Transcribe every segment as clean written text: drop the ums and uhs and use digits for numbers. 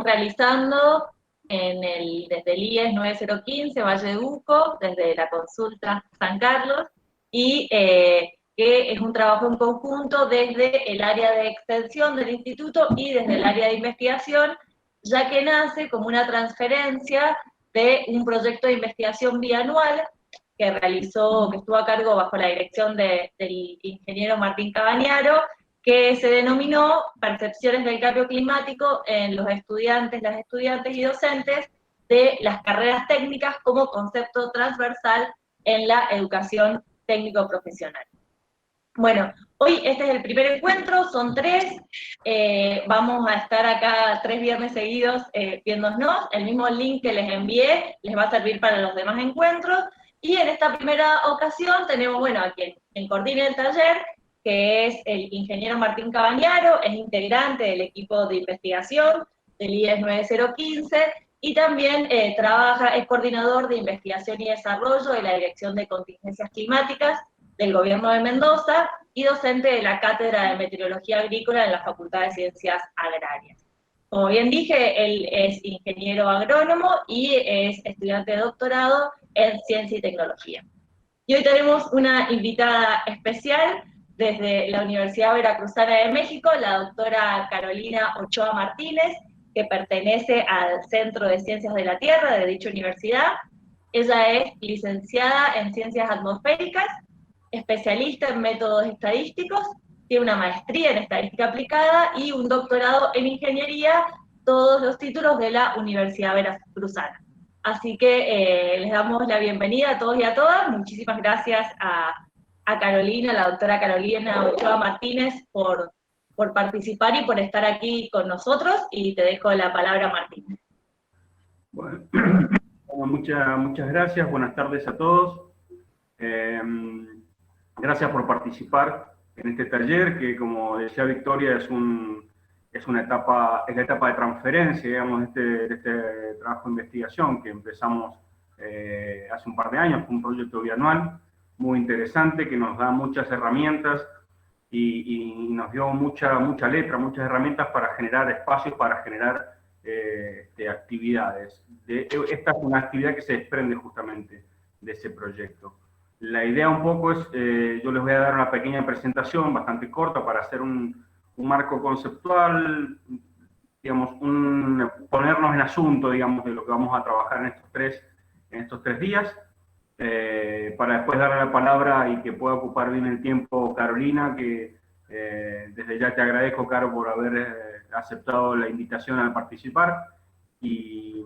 estamos realizando desde el IES 9015, Valle de Uco, desde la consulta San Carlos, y que es un trabajo en conjunto desde el área de extensión del instituto y desde el área de investigación, ya que nace como una transferencia de un proyecto de investigación bianual que estuvo a cargo bajo la dirección del ingeniero Martín Cabañaro, que se denominó Percepciones del Cambio Climático en los estudiantes, las estudiantes y docentes de las carreras técnicas como concepto transversal en la educación técnico-profesional. Bueno, hoy este es el primer encuentro, son 3, vamos a estar acá 3 viernes seguidos viéndonos, el mismo link que les envié les va a servir para los demás encuentros, y en esta primera ocasión tenemos, bueno, a quien coordina el taller, que es el ingeniero Martín Cabañaro, es integrante del equipo de investigación del IES 9015, y también es coordinador de investigación y desarrollo de la Dirección de Contingencias Climáticas del Gobierno de Mendoza y docente de la Cátedra de Meteorología Agrícola en la Facultad de Ciencias Agrarias. Como bien dije, él es ingeniero agrónomo y es estudiante de doctorado en Ciencia y Tecnología. Y hoy tenemos una invitada especial desde la Universidad Veracruzana de México, la doctora Carolina Ochoa Martínez, que pertenece al Centro de Ciencias de la Tierra de dicha universidad. Ella es licenciada en Ciencias Atmosféricas, especialista en métodos estadísticos, tiene una maestría en estadística aplicada y un doctorado en ingeniería, todos los títulos de la Universidad Veracruzana. Así que les damos la bienvenida a todos y a todas. Muchísimas gracias a Carolina, la doctora Carolina Ochoa Martínez, por participar y por estar aquí con nosotros, y te dejo la palabra, Martín. Bueno, muchas gracias, buenas tardes a todos. Gracias por participar en este taller, que como decía Victoria, es la etapa de transferencia, digamos, de este trabajo de investigación que empezamos hace un par de años, con un proyecto bianual muy interesante que nos da muchas herramientas y nos dio mucha letra, muchas herramientas para generar espacios, para generar actividades. Esta es una actividad que se desprende justamente de ese proyecto. La idea un poco es, yo les voy a dar una pequeña presentación bastante corta para hacer un marco conceptual, digamos, ponernos en asunto, digamos, de lo que vamos a trabajar en estos tres días, para después darle la palabra y que pueda ocupar bien el tiempo Carolina, que desde ya te agradezco, Caro, por haber aceptado la invitación a participar, y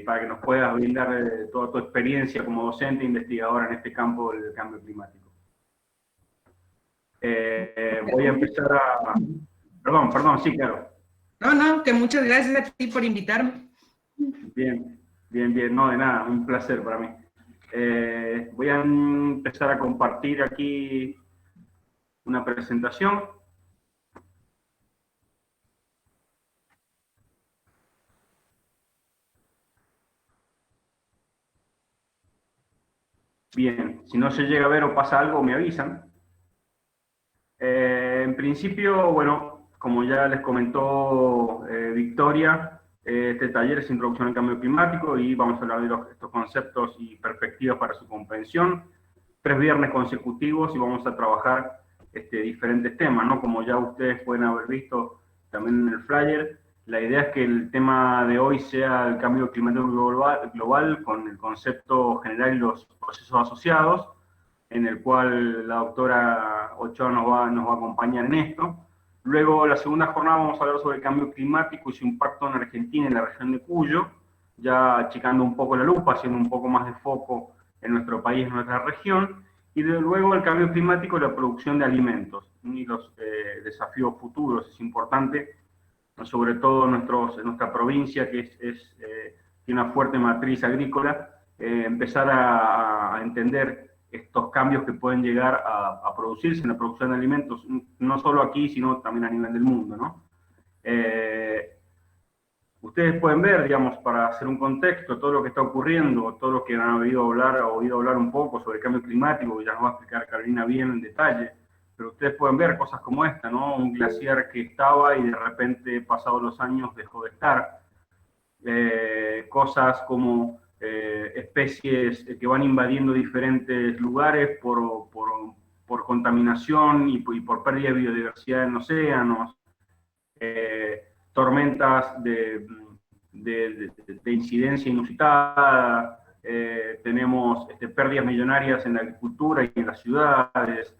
para que nos puedas brindar toda tu experiencia como docente e investigadora en este campo del cambio climático. Voy a empezar a... Perdón, sí, claro. No, que muchas gracias a ti por invitarme. Bien, no, de nada, un placer para mí. Voy a empezar a compartir aquí una presentación. Bien, si no se llega a ver o pasa algo, me avisan. En principio, bueno, como ya les comentó Victoria, este taller es Introducción al Cambio Climático y vamos a hablar de estos conceptos y perspectivas para su comprensión. 3 viernes consecutivos y vamos a trabajar diferentes temas, ¿no? Como ya ustedes pueden haber visto también en el flyer, la idea es que el tema de hoy sea el cambio climático global con el concepto general y los procesos asociados, en el cual la doctora Ochoa nos va a acompañar en esto. Luego, la segunda jornada vamos a hablar sobre el cambio climático y su impacto en Argentina y en la región de Cuyo, ya achicando un poco la lupa, haciendo un poco más de foco en nuestro país, en nuestra región, y luego el cambio climático y la producción de alimentos, y los desafíos futuros. Es importante, sobre todo en nuestra provincia, que tiene una fuerte matriz agrícola, empezar a entender estos cambios que pueden llegar a producirse en la producción de alimentos, no solo aquí, sino también a nivel del mundo, ¿no? Ustedes pueden ver, digamos, para hacer un contexto, todo lo que está ocurriendo, todo lo que han oído hablar un poco sobre el cambio climático, que ya nos va a explicar Carolina bien en detalle, pero ustedes pueden ver cosas como esta, ¿no? Un glaciar que estaba y de repente, pasados los años, dejó de estar. Cosas como especies que van invadiendo diferentes lugares por contaminación y por pérdida de biodiversidad en océanos, tormentas de incidencia inusitada, tenemos pérdidas millonarias en la agricultura y en las ciudades,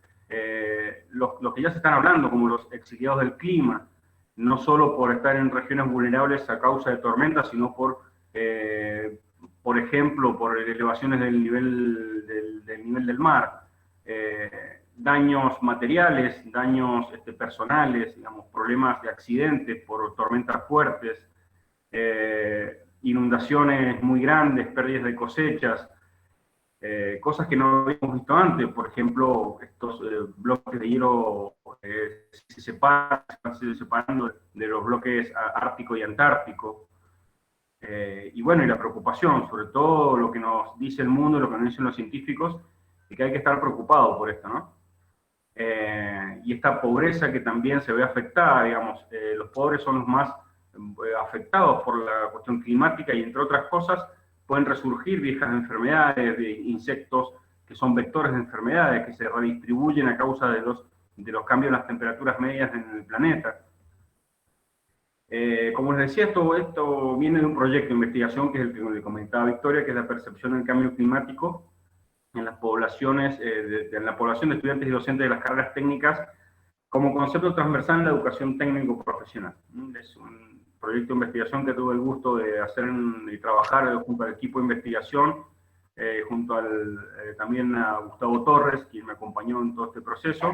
los que ya se están hablando como los exiliados del clima, no solo por estar en regiones vulnerables a causa de tormentas, sino por ejemplo, por elevaciones del nivel del mar, daños materiales, daños personales, digamos, problemas de accidentes por tormentas fuertes, inundaciones muy grandes, pérdidas de cosechas, cosas que no habíamos visto antes. Por ejemplo, estos bloques de hielo se separando de los bloques ártico y antártico. Y bueno, y la preocupación, sobre todo lo que nos dice el mundo, lo que nos dicen los científicos, es que hay que estar preocupado por esto, ¿no? Y esta pobreza que también se ve afectada, digamos, los pobres son los más afectados por la cuestión climática y entre otras cosas pueden resurgir viejas enfermedades, de insectos que son vectores de enfermedades que se redistribuyen a causa de los cambios en las temperaturas medias en el planeta. Como les decía, esto viene de un proyecto de investigación que es el que le comentaba Victoria, que es la percepción del cambio climático en las poblaciones, en la población de estudiantes y docentes de las carreras técnicas como concepto transversal en la educación técnico-profesional. Es un proyecto de investigación que tuve el gusto de hacer y trabajar junto al equipo de investigación, junto también a Gustavo Torres, quien me acompañó en todo este proceso,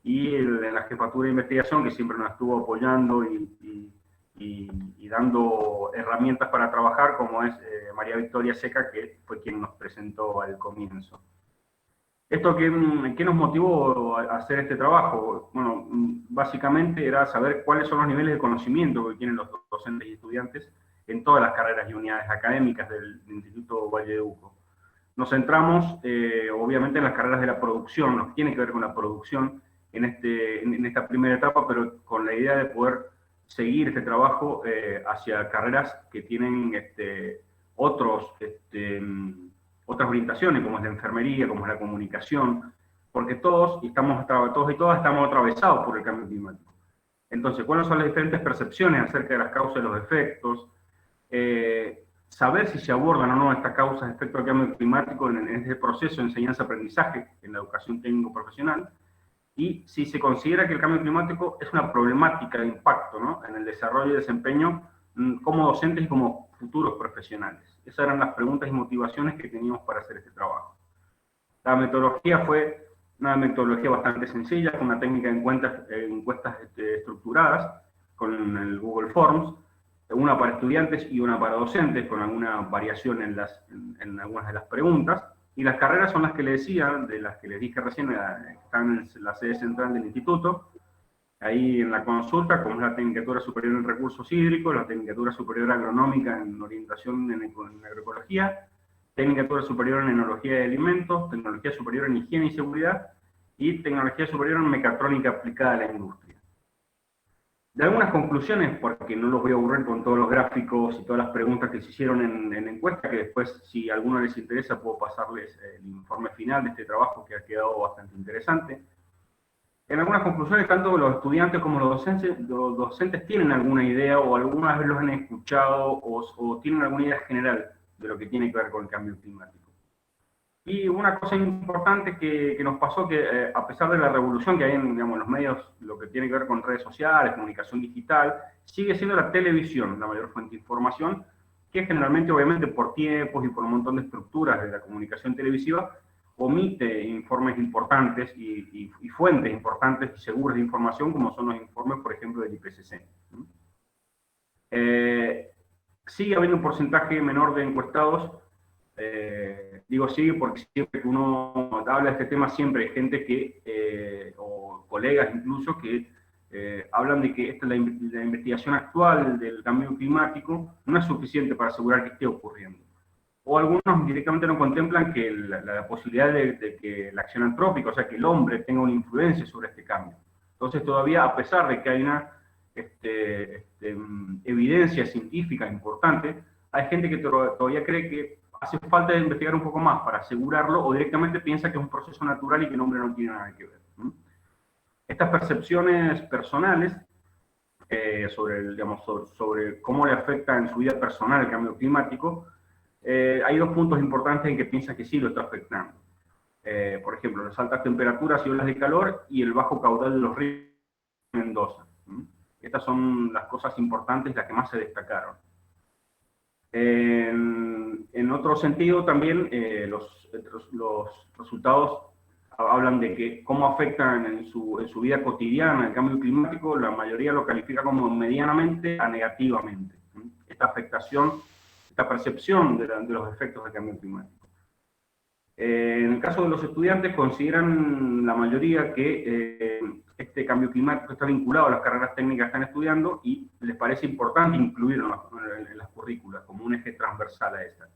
y en la jefatura de investigación, que siempre nos estuvo apoyando y dando herramientas para trabajar, como es María Victoria Seca, que fue quien nos presentó al comienzo. ¿Esto qué nos motivó a hacer este trabajo? Bueno, básicamente era saber cuáles son los niveles de conocimiento que tienen los docentes y estudiantes en todas las carreras y unidades académicas del Instituto Valle de Uco. Nos centramos, obviamente, en las carreras de la producción, nos tiene que ver con la producción en esta primera etapa, pero con la idea de poder seguir este trabajo hacia carreras que tienen otras orientaciones, como es la enfermería, como es la comunicación, porque todos y todas estamos atravesados por el cambio climático. Entonces, ¿cuáles son las diferentes percepciones acerca de las causas y los efectos? Saber si se abordan o no estas causas, efectos del cambio climático en este proceso de enseñanza-aprendizaje en la educación técnico-profesional, y si se considera que el cambio climático es una problemática de impacto, ¿no?, en el desarrollo y desempeño como docentes y como futuros profesionales. Esas eran las preguntas y motivaciones que teníamos para hacer este trabajo. La metodología fue una metodología bastante sencilla, con una técnica de encuestas estructuradas, con el Google Forms, una para estudiantes y una para docentes, con alguna variación en algunas de las preguntas. Y las carreras son las que les decía, de las que les dije recién, están en la sede central del instituto, ahí en la consulta, como es la Tecnicatura Superior en Recursos Hídricos, la Tecnicatura Superior Agronómica en Orientación en Agroecología, Tecnicatura Superior en Enología de Alimentos, Tecnología Superior en Higiene y Seguridad, y Tecnología Superior en Mecatrónica Aplicada a la Industria. De algunas conclusiones, porque no los voy a aburrir con todos los gráficos y todas las preguntas que se hicieron en encuesta, que después, si a alguno les interesa, puedo pasarles el informe final de este trabajo, que ha quedado bastante interesante. En algunas conclusiones, tanto los estudiantes como los docentes tienen alguna idea, o alguna vez los han escuchado, o tienen alguna idea general de lo que tiene que ver con el cambio climático. Y una cosa importante que nos pasó, que a pesar de la revolución que hay en los medios, lo que tiene que ver con redes sociales, comunicación digital, sigue siendo la televisión la mayor fuente de información, que generalmente, obviamente, por tiempos y por un montón de estructuras de la comunicación televisiva, omite informes importantes y fuentes importantes y seguras de información, como son los informes, por ejemplo, del IPCC. Sigue habiendo un porcentaje menor de encuestados. Digo sigue porque siempre que uno habla de este tema, siempre hay gente que, o colegas incluso, que hablan de que la investigación actual del cambio climático no es suficiente para asegurar que esté ocurriendo. o algunos directamente no contemplan que la posibilidad de que la acción antrópica, o sea, que el hombre tenga una influencia sobre este cambio. Entonces todavía, a pesar de que hay una evidencia científica importante, hay gente que todavía cree que hace falta investigar un poco más para asegurarlo, o directamente piensa que es un proceso natural y que el hombre no tiene nada que ver. Estas percepciones personales sobre cómo le afecta en su vida personal el cambio climático, hay dos puntos importantes en que piensa que sí lo está afectando. Por ejemplo, las altas temperaturas y olas de calor y el bajo caudal de los ríos de Mendoza. Estas son las cosas importantes, las que más se destacaron. En otro sentido, también los resultados hablan de que cómo afectan en su vida cotidiana el cambio climático. La mayoría lo califica como medianamente a negativamente. Esta afectación, esta percepción de los efectos del cambio climático. En el caso de los estudiantes, consideran la mayoría que este cambio climático está vinculado a las carreras técnicas que están estudiando y les parece importante incluirlo en las currículas como un eje transversal a esta.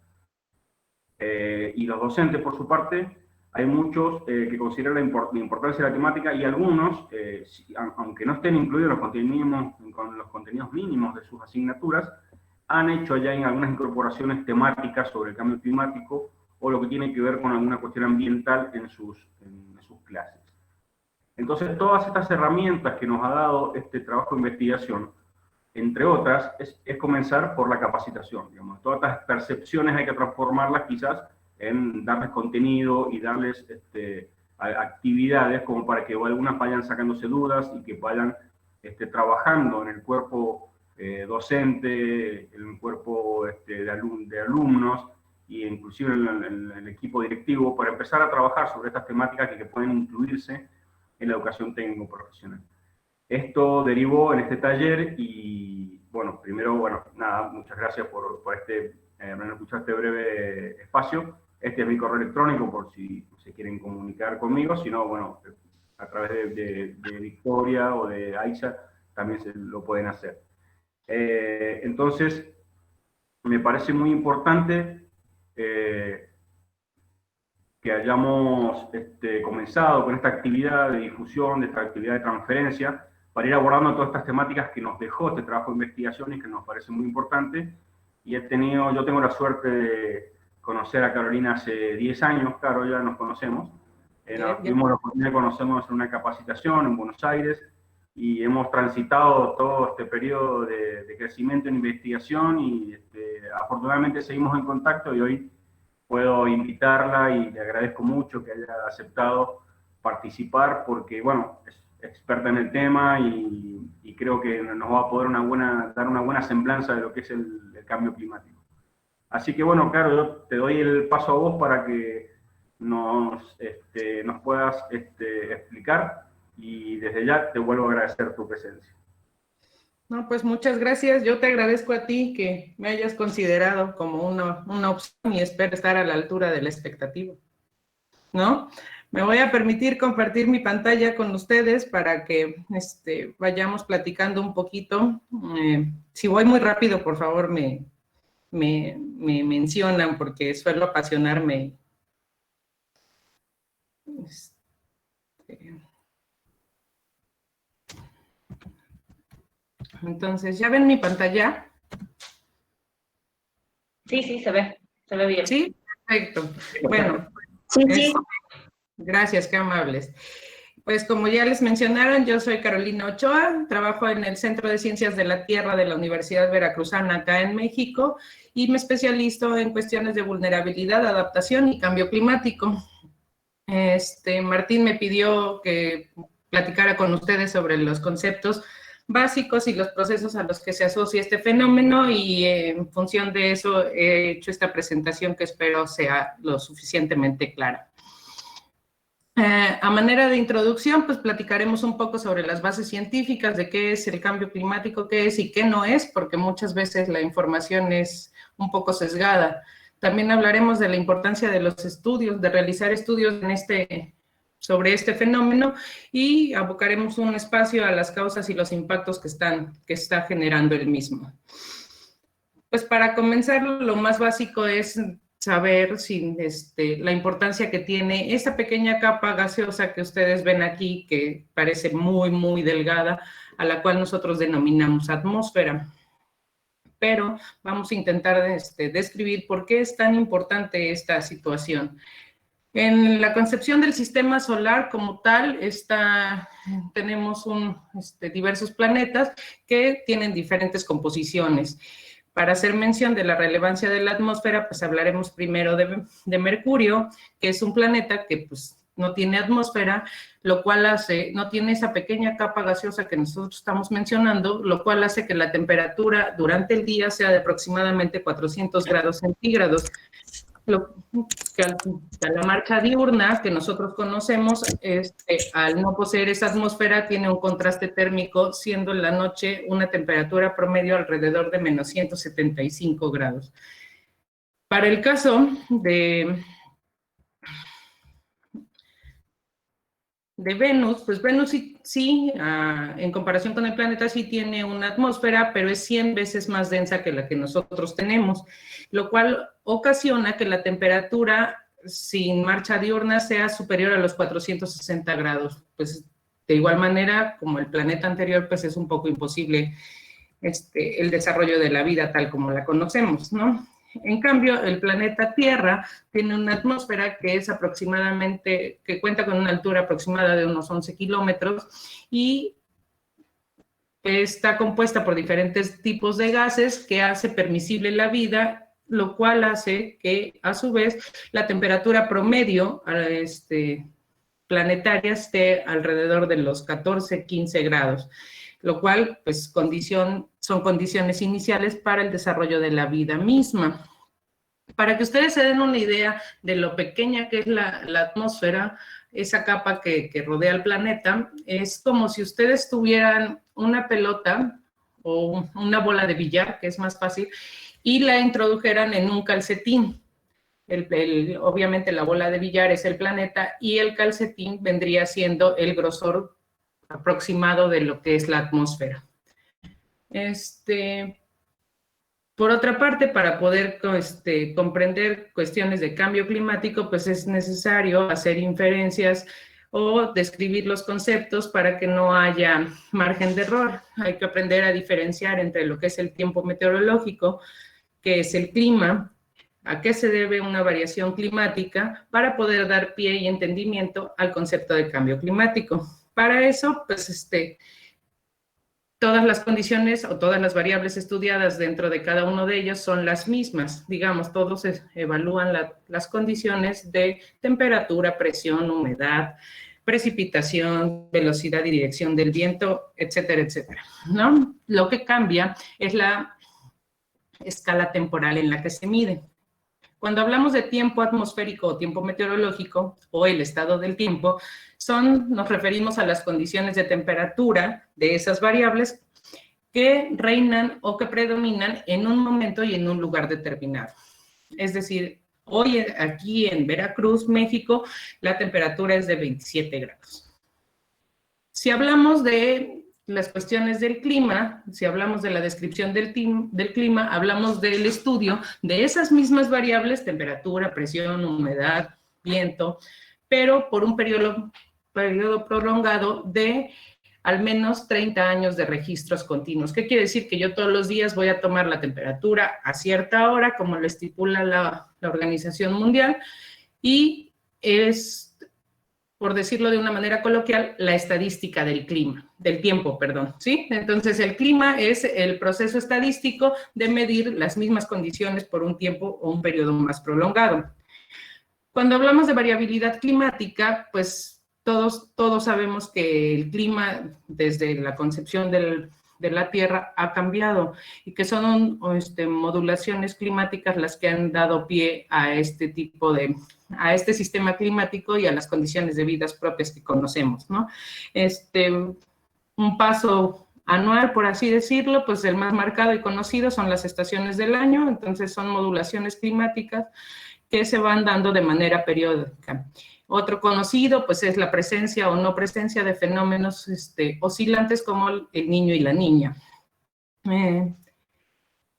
Y los docentes, por su parte, hay muchos que consideran la importancia de la temática y algunos, aunque no estén incluidos con los contenidos mínimos de sus asignaturas, han hecho ya en algunas incorporaciones temáticas sobre el cambio climático o lo que tiene que ver con alguna cuestión ambiental en sus clases. Entonces, todas estas herramientas que nos ha dado este trabajo de investigación, entre otras, es comenzar por la capacitación. Digamos. Todas estas percepciones hay que transformarlas quizás en darles contenido y darles actividades como para que algunas vayan sacándose dudas y que vayan trabajando en el cuerpo docente, en el cuerpo de alumnos, y inclusive en el equipo directivo, para empezar a trabajar sobre estas temáticas que pueden incluirse en la educación técnico-profesional. Esto derivó en este taller y, bueno, primero, nada, muchas gracias por haber escuchado este breve espacio. Este es mi correo electrónico por si se quieren comunicar conmigo, si no, bueno, a través de Victoria o de Aisha también lo pueden hacer. Entonces, me parece muy importante que hayamos comenzado con esta actividad de difusión, de esta actividad de transferencia, para ir abordando todas estas temáticas que nos dejó este trabajo de investigación y que nos parece muy importante. Y yo tengo la suerte de conocer a Carolina hace 10 años, claro, ya nos conocemos. Tuvimos la oportunidad de conocernos en una capacitación en Buenos Aires y hemos transitado todo este periodo de crecimiento en investigación y afortunadamente seguimos en contacto y hoy puedo invitarla y le agradezco mucho que haya aceptado participar porque, bueno, es experta en el tema y creo que nos va a poder dar una buena semblanza de lo que es el cambio climático. Así que, bueno, claro, yo te doy el paso a vos para que nos puedas explicar y desde ya te vuelvo a agradecer tu presencia. No, pues muchas gracias. Yo te agradezco a ti que me hayas considerado como una opción y espero estar a la altura de la expectativa, ¿no? Me voy a permitir compartir mi pantalla con ustedes para que vayamos platicando un poquito. Si voy muy rápido, por favor, me mencionan porque suelo apasionarme. Entonces, ¿ya ven mi pantalla? Sí, se ve bien. Sí, perfecto. Bueno, sí. Gracias, qué amables. Pues como ya les mencionaron, yo soy Carolina Ochoa, trabajo en el Centro de Ciencias de la Tierra de la Universidad Veracruzana acá en México y me especializo en cuestiones de vulnerabilidad, adaptación y cambio climático. Martín me pidió que platicara con ustedes sobre los conceptos básicos y los procesos a los que se asocia este fenómeno y en función de eso he hecho esta presentación que espero sea lo suficientemente clara. A manera de introducción, pues platicaremos un poco sobre las bases científicas de qué es el cambio climático, qué es y qué no es, porque muchas veces la información es un poco sesgada. También hablaremos de la importancia de los estudios, de realizar estudios sobre este fenómeno y abocaremos un espacio a las causas y los impactos que está generando el mismo. Pues para comenzar, lo más básico es saber la importancia que tiene esta pequeña capa gaseosa que ustedes ven aquí, que parece muy, muy delgada, a la cual nosotros denominamos atmósfera. Pero vamos a intentar describir por qué es tan importante esta situación. En la concepción del sistema solar como tal, tenemos diversos planetas que tienen diferentes composiciones. Para hacer mención de la relevancia de la atmósfera, pues hablaremos primero de Mercurio, que es un planeta que pues no tiene atmósfera, lo cual no tiene esa pequeña capa gaseosa que nosotros estamos mencionando, lo cual hace que la temperatura durante el día sea de aproximadamente 400 grados centígrados. Que a la marcha diurna que nosotros conocemos, al no poseer esa atmósfera, tiene un contraste térmico, siendo en la noche una temperatura promedio alrededor de menos 175 grados. Para el caso de Venus, pues Venus sí, en comparación con el planeta, sí tiene una atmósfera, pero es 100 veces más densa que la que nosotros tenemos, lo cual ocasiona que la temperatura sin marcha diurna sea superior a los 460 grados. Pues de igual manera, como el planeta anterior, pues es un poco imposible el desarrollo de la vida tal como la conocemos, ¿no? En cambio, el planeta Tierra tiene una atmósfera que es que cuenta con una altura aproximada de unos 11 kilómetros y está compuesta por diferentes tipos de gases que hace permisible la vida, lo cual hace que, a su vez, la temperatura promedio planetaria esté alrededor de los 14, 15 grados, lo cual, pues, son condiciones iniciales para el desarrollo de la vida misma. Para que ustedes se den una idea de lo pequeña que es la atmósfera, esa capa que rodea el planeta, es como si ustedes tuvieran una pelota o una bola de billar, que es más fácil, y la introdujeran en un calcetín. Obviamente la bola de billar es el planeta y el calcetín vendría siendo el grosor aproximado de lo que es la atmósfera. Por otra parte, para poder comprender cuestiones de cambio climático, pues es necesario hacer inferencias o describir los conceptos para que no haya margen de error. Hay que aprender a diferenciar entre lo que es el tiempo meteorológico, que es el clima, a qué se debe una variación climática, para poder dar pie y entendimiento al concepto de cambio climático. Para eso, pues todas las condiciones o todas las variables estudiadas dentro de cada uno de ellos son las mismas. Digamos, todos evalúan las condiciones de temperatura, presión, humedad, precipitación, velocidad y dirección del viento, etcétera, etcétera, ¿no? Lo que cambia es la escala temporal en la que se mide. Cuando hablamos de tiempo atmosférico o tiempo meteorológico o el estado del tiempo, nos referimos a las condiciones de temperatura de esas variables que reinan o que predominan en un momento y en un lugar determinado. Es decir, hoy aquí en Veracruz, México, la temperatura es de 27 grados. Si hablamos de las cuestiones del clima, si hablamos de la descripción del clima, hablamos del estudio de esas mismas variables, temperatura, presión, humedad, viento, pero por un periodo prolongado de al menos 30 años de registros continuos. ¿Qué quiere decir? Que yo todos los días voy a tomar la temperatura a cierta hora, como lo estipula la Organización Mundial, y es, por decirlo de una manera coloquial, la estadística del tiempo, ¿sí? Entonces, el clima es el proceso estadístico de medir las mismas condiciones por un tiempo o un periodo más prolongado. Cuando hablamos de variabilidad climática, pues todos sabemos que el clima desde la concepción de la Tierra ha cambiado y que son modulaciones climáticas las que han dado pie a este sistema climático y a las condiciones de vida propias que conocemos, ¿no? Un paso anual, por así decirlo, pues el más marcado y conocido son las estaciones del año. Entonces son modulaciones climáticas que se van dando de manera periódica. Otro conocido, pues, es la presencia o no presencia de fenómenos oscilantes como el Niño y la Niña.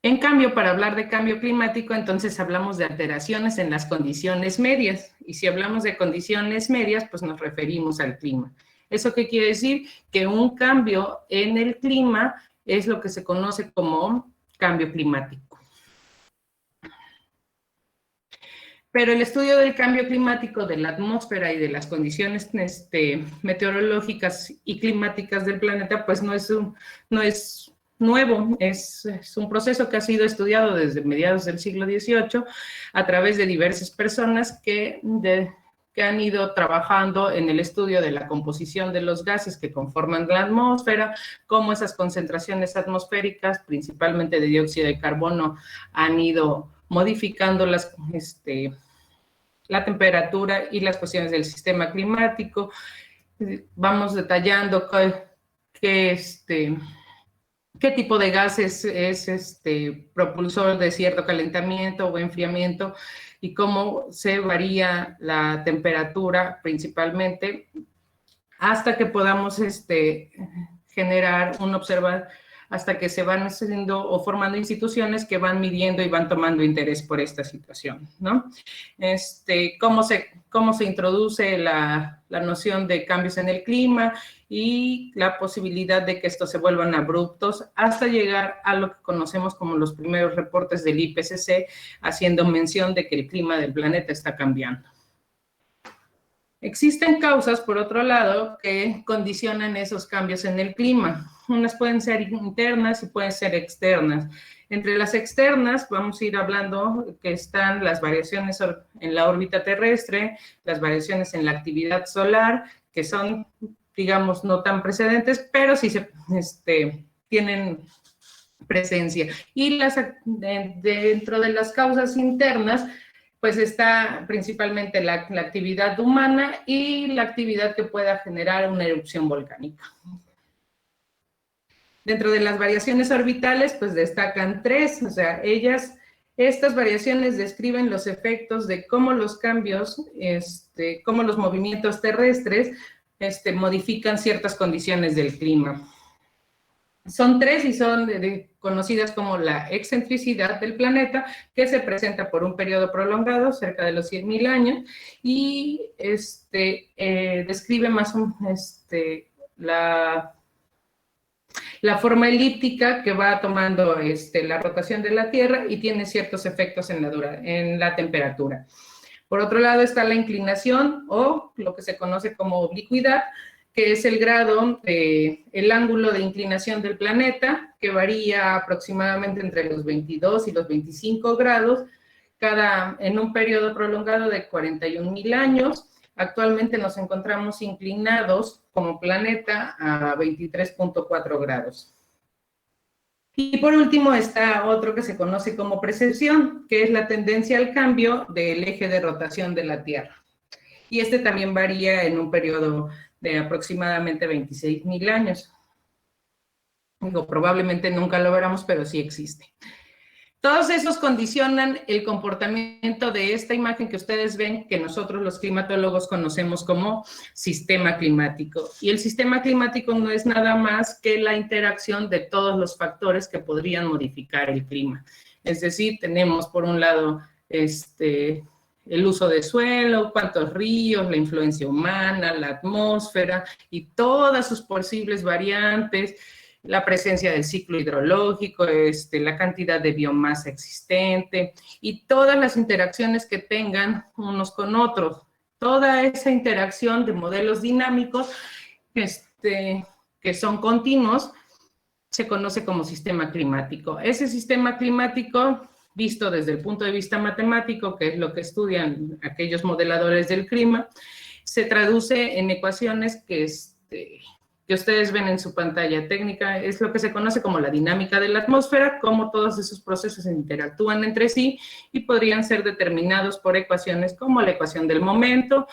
En cambio, para hablar de cambio climático, entonces hablamos de alteraciones en las condiciones medias. Y si hablamos de condiciones medias, pues nos referimos al clima. ¿Eso qué quiere decir? Que un cambio en el clima es lo que se conoce como cambio climático. Pero el estudio del cambio climático de la atmósfera y de las condiciones meteorológicas y climáticas del planeta, pues no es nuevo, es un proceso que ha sido estudiado desde mediados del siglo XVIII a través de diversas personas que han ido trabajando en el estudio de la composición de los gases que conforman la atmósfera, cómo esas concentraciones atmosféricas, principalmente de dióxido de carbono, han ido modificando la temperatura y las cuestiones del sistema climático. Vamos detallando qué tipo de gases es propulsor de cierto calentamiento o enfriamiento y cómo se varía la temperatura principalmente hasta que podamos generar un observador, hasta que se van haciendo o formando instituciones que van midiendo y van tomando interés por esta situación, ¿no? Cómo se introduce la noción de cambios en el clima y la posibilidad de que estos se vuelvan abruptos hasta llegar a lo que conocemos como los primeros reportes del IPCC, haciendo mención de que el clima del planeta está cambiando. Existen causas, por otro lado, que condicionan esos cambios en el clima. Unas pueden ser internas y pueden ser externas. Entre las externas vamos a ir hablando que están las variaciones en la órbita terrestre, las variaciones en la actividad solar, que son, digamos, no tan precedentes, pero sí tienen presencia. Y dentro de las causas internas, pues está principalmente la actividad humana y la actividad que pueda generar una erupción volcánica. Dentro de las variaciones orbitales, pues destacan tres, o sea, estas variaciones describen los efectos de cómo los cambios, cómo los movimientos terrestres modifican ciertas condiciones del clima. Son tres y son conocidas como la excentricidad del planeta, que se presenta por un periodo prolongado, cerca de los 100.000 años, y describe más la forma elíptica que va tomando la rotación de la Tierra y tiene ciertos efectos en la temperatura. Por otro lado está la inclinación o lo que se conoce como oblicuidad, que es el grado, el ángulo de inclinación del planeta, que varía aproximadamente entre los 22 y los 25 grados, en un periodo prolongado de 41.000 años. Actualmente nos encontramos inclinados como planeta a 23.4 grados. Y por último está otro que se conoce como precesión, que es la tendencia al cambio del eje de rotación de la Tierra. Y también varía en un periodo de aproximadamente 26.000 años. Digo, probablemente nunca lo veremos, pero sí existe. Todos esos condicionan el comportamiento de esta imagen que ustedes ven, que nosotros los climatólogos conocemos como sistema climático. Y el sistema climático no es nada más que la interacción de todos los factores que podrían modificar el clima. Es decir, tenemos por un lado el uso de suelo, cuántos ríos, la influencia humana, la atmósfera y todas sus posibles variantes, la presencia del ciclo hidrológico, la cantidad de biomasa existente y todas las interacciones que tengan unos con otros. Toda esa interacción de modelos dinámicos que son continuos se conoce como sistema climático. Ese sistema climático, visto desde el punto de vista matemático, que es lo que estudian aquellos modeladores del clima, se traduce en ecuaciones que ustedes ven en su pantalla técnica, es lo que se conoce como la dinámica de la atmósfera, cómo todos esos procesos interactúan entre sí y podrían ser determinados por ecuaciones como la ecuación del momento,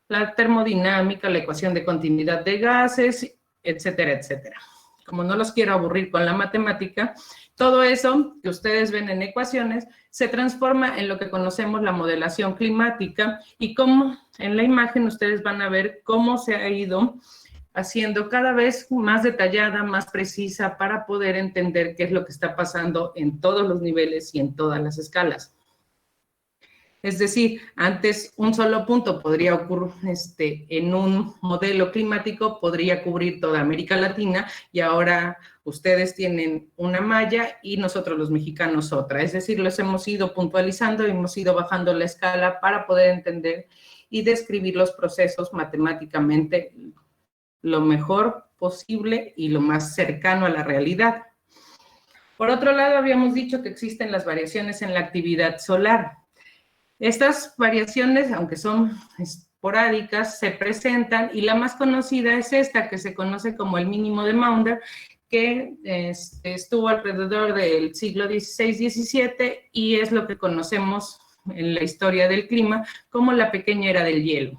la termodinámica, la ecuación de continuidad de gases, etcétera, etcétera. Como no los quiero aburrir con la matemática, todo eso que ustedes ven en ecuaciones se transforma en lo que conocemos la modelación climática y cómo en la imagen ustedes van a ver cómo se ha ido haciendo cada vez más detallada, más precisa, para poder entender qué es lo que está pasando en todos los niveles y en todas las escalas. Es decir, antes un solo punto podría ocurrir en un modelo climático, podría cubrir toda América Latina, y ahora ustedes tienen una malla y nosotros los mexicanos otra. Es decir, los hemos ido puntualizando, hemos ido bajando la escala para poder entender y describir los procesos matemáticamente lo mejor posible y lo más cercano a la realidad. Por otro lado, habíamos dicho que existen las variaciones en la actividad solar. Estas variaciones, aunque son esporádicas, se presentan, y la más conocida es esta, que se conoce como el mínimo de Maunder, que estuvo alrededor del siglo XVI-XVII y es lo que conocemos en la historia del clima como la pequeña era del hielo.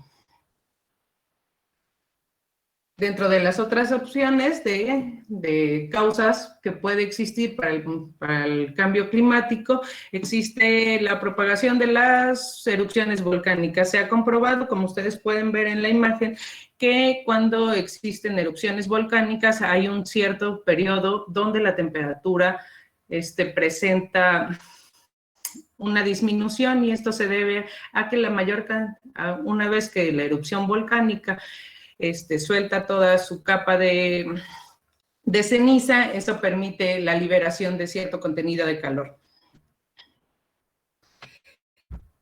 Dentro de las otras opciones de causas que puede existir para el cambio climático, existe la propagación de las erupciones volcánicas. Se ha comprobado, como ustedes pueden ver en la imagen, que cuando existen erupciones volcánicas hay un cierto periodo donde la temperatura presenta una disminución, y esto se debe a que una vez que la erupción volcánica suelta toda su capa de ceniza, eso permite la liberación de cierto contenido de calor.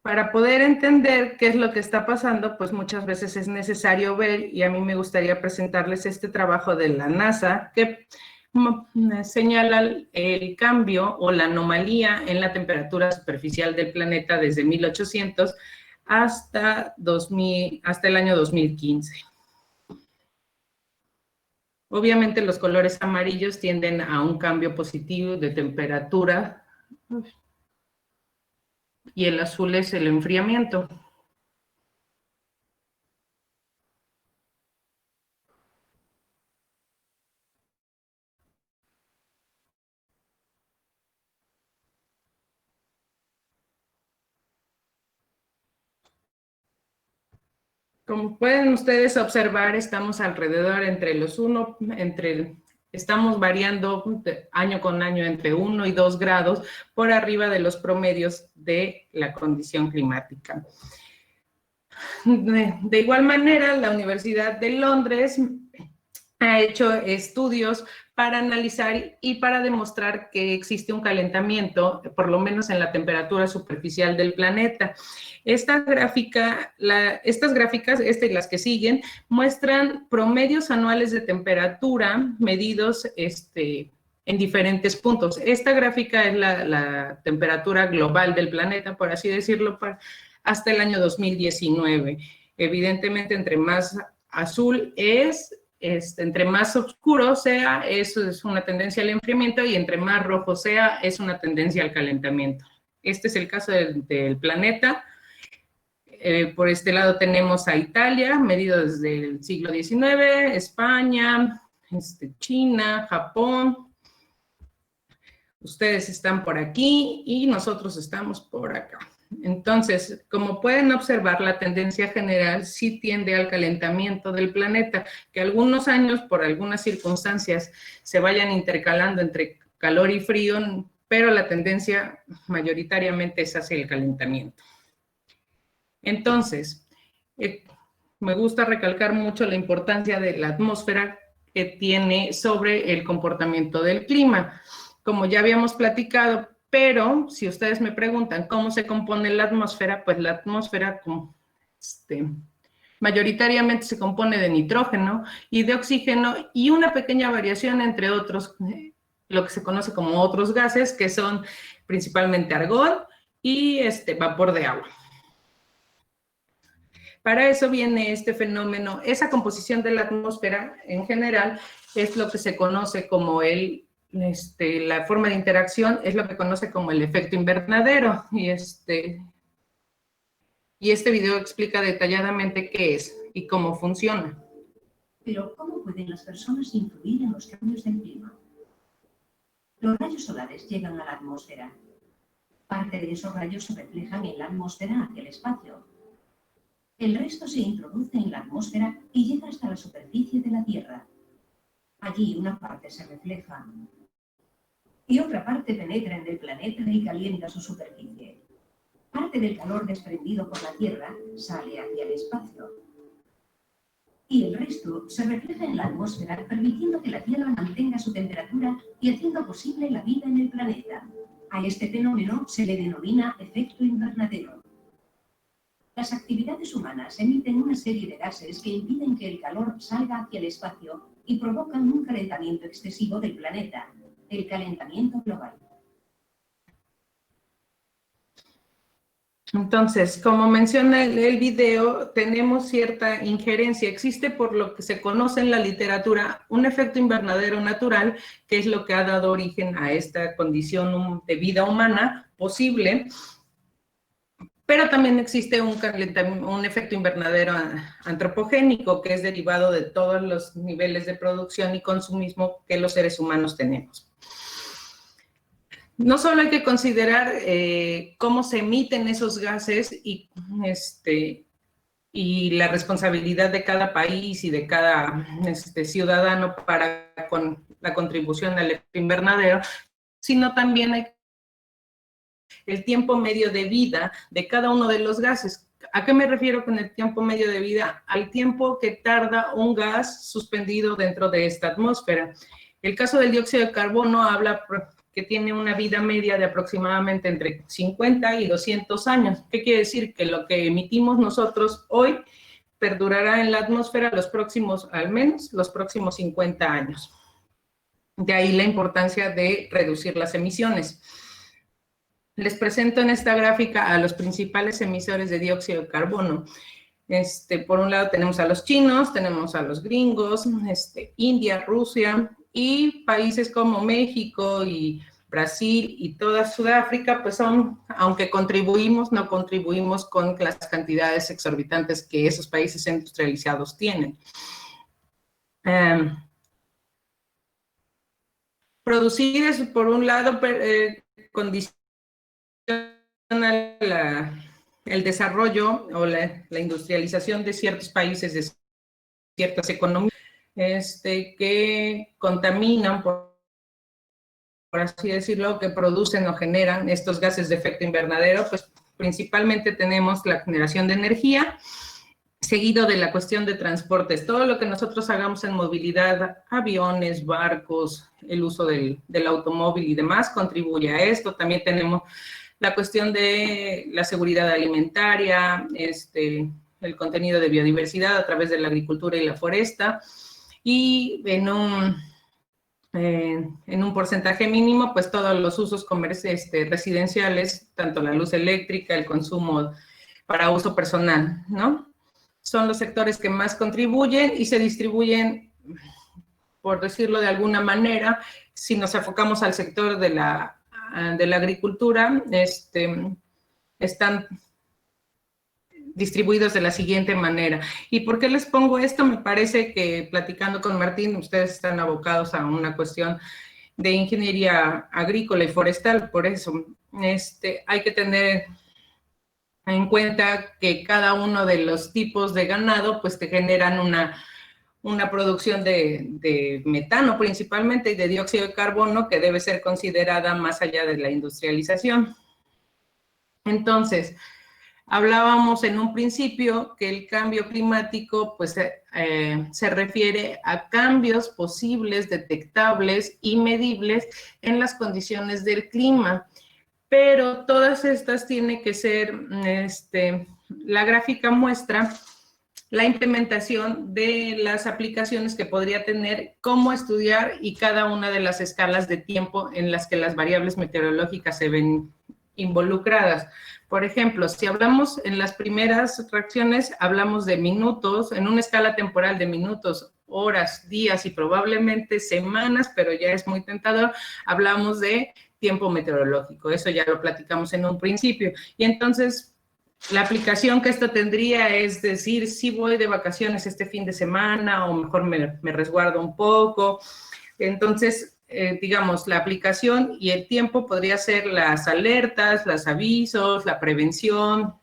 Para poder entender qué es lo que está pasando, pues muchas veces es necesario ver, y a mí me gustaría presentarles este trabajo de la NASA, que señala el cambio o la anomalía en la temperatura superficial del planeta desde 1800 hasta el año 2015. Obviamente los colores amarillos tienden a un cambio positivo de temperatura y el azul es el enfriamiento. Como pueden ustedes observar, estamos alrededor estamos variando año con año entre 1 y 2 grados por arriba de los promedios de la condición climática. De igual manera, la Universidad de Londres ha hecho estudios para analizar y para demostrar que existe un calentamiento, por lo menos en la temperatura superficial del planeta. Estas gráficas, esta y las que siguen, muestran promedios anuales de temperatura medidos en diferentes puntos. Esta gráfica es la temperatura global del planeta, por así decirlo, hasta el año 2019. Evidentemente, entre más azul entre más oscuro sea, eso es una tendencia al enfriamiento, y entre más rojo sea, es una tendencia al calentamiento. Este es el caso del planeta. Por este lado tenemos a Italia, medido desde el siglo XIX, España, China, Japón. Ustedes están por aquí y nosotros estamos por acá. Entonces, como pueden observar, la tendencia general sí tiende al calentamiento del planeta, que algunos años, por algunas circunstancias, se vayan intercalando entre calor y frío, pero la tendencia mayoritariamente es hacia el calentamiento. Entonces, me gusta recalcar mucho la importancia de la atmósfera que tiene sobre el comportamiento del clima. Como ya habíamos platicado, pero si ustedes me preguntan cómo se compone la atmósfera, pues la atmósfera mayoritariamente se compone de nitrógeno y de oxígeno y una pequeña variación entre otros, lo que se conoce como otros gases, que son principalmente argón y vapor de agua. Para eso viene este fenómeno. Esa composición de la atmósfera en general es lo que se conoce como la forma de interacción es lo que conoce como el efecto invernadero, y este video explica detalladamente qué es y cómo funciona. Pero, ¿cómo pueden las personas influir en los cambios del clima? Los rayos solares llegan a la atmósfera. Parte de esos rayos se reflejan en la atmósfera hacia el espacio. El resto se introduce en la atmósfera y llega hasta la superficie de la Tierra. Allí una parte se refleja y otra parte penetra en el planeta y calienta su superficie. Parte del calor desprendido por la Tierra sale hacia el espacio. Y el resto se refleja en la atmósfera, permitiendo que la Tierra mantenga su temperatura y haciendo posible la vida en el planeta. A este fenómeno se le denomina efecto invernadero. Las actividades humanas emiten una serie de gases que impiden que el calor salga hacia el espacio y provocan un calentamiento excesivo del planeta, el calentamiento global. Entonces, como menciona el video, tenemos cierta injerencia. Existe, por lo que se conoce en la literatura, un efecto invernadero natural, que es lo que ha dado origen a esta condición de vida humana posible, pero también existe un efecto invernadero antropogénico, que es derivado de todos los niveles de producción y consumismo que los seres humanos tenemos. No solo hay que considerar cómo se emiten esos gases y la responsabilidad de cada país y de cada ciudadano para con la contribución al efecto invernadero, sino también hay el tiempo medio de vida de cada uno de los gases. ¿A qué me refiero con el tiempo medio de vida? Al tiempo que tarda un gas suspendido dentro de esta atmósfera. El caso del dióxido de carbono habla que tiene una vida media de aproximadamente entre 50 y 200 años. ¿Qué quiere decir? Que lo que emitimos nosotros hoy perdurará en la atmósfera al menos los próximos 50 años. De ahí la importancia de reducir las emisiones. Les presento en esta gráfica a los principales emisores de dióxido de carbono. Por un lado tenemos a los chinos, tenemos a los gringos, India, Rusia, y países como México y Brasil y toda Sudáfrica, pues aunque contribuimos, no contribuimos con las cantidades exorbitantes que esos países industrializados tienen. Producir es, por un lado, condiciona el desarrollo o la industrialización de ciertos países, de ciertas economías, que contaminan, por así decirlo, que producen o generan estos gases de efecto invernadero. Pues principalmente tenemos la generación de energía, seguido de la cuestión de transportes. Todo lo que nosotros hagamos en movilidad, aviones, barcos, el uso del automóvil y demás, contribuye a esto. También tenemos la cuestión de la seguridad alimentaria, el contenido de biodiversidad a través de la agricultura y la foresta, y en un porcentaje mínimo, pues todos los usos residenciales, tanto la luz eléctrica, el consumo para uso personal, ¿no? Son los sectores que más contribuyen y se distribuyen, por decirlo de alguna manera. Si nos enfocamos al sector de la agricultura, están distribuidos de la siguiente manera. ¿Y por qué les pongo esto? Me parece que, platicando con Martín, ustedes están abocados a una cuestión de ingeniería agrícola y forestal. Por eso hay que tener en cuenta que cada uno de los tipos de ganado pues te generan una producción de metano principalmente y de dióxido de carbono que debe ser considerada más allá de la industrialización. Entonces, hablábamos en un principio que el cambio climático pues, se refiere a cambios posibles, detectables y medibles en las condiciones del clima, pero todas estas tienen que ser, la gráfica muestra la implementación de las aplicaciones que podría tener, cómo estudiar y cada una de las escalas de tiempo en las que las variables meteorológicas se ven involucradas. Por ejemplo, si hablamos en las primeras reacciones, hablamos de minutos, en una escala temporal de minutos, horas, días y probablemente semanas, pero ya es muy tentador, hablamos de tiempo meteorológico. Eso ya lo platicamos en un principio. Y entonces, la aplicación que esto tendría es decir, si voy de vacaciones este fin de semana o mejor me resguardo un poco. Entonces, digamos, la aplicación y el tiempo podría ser las alertas, los avisos, la prevención,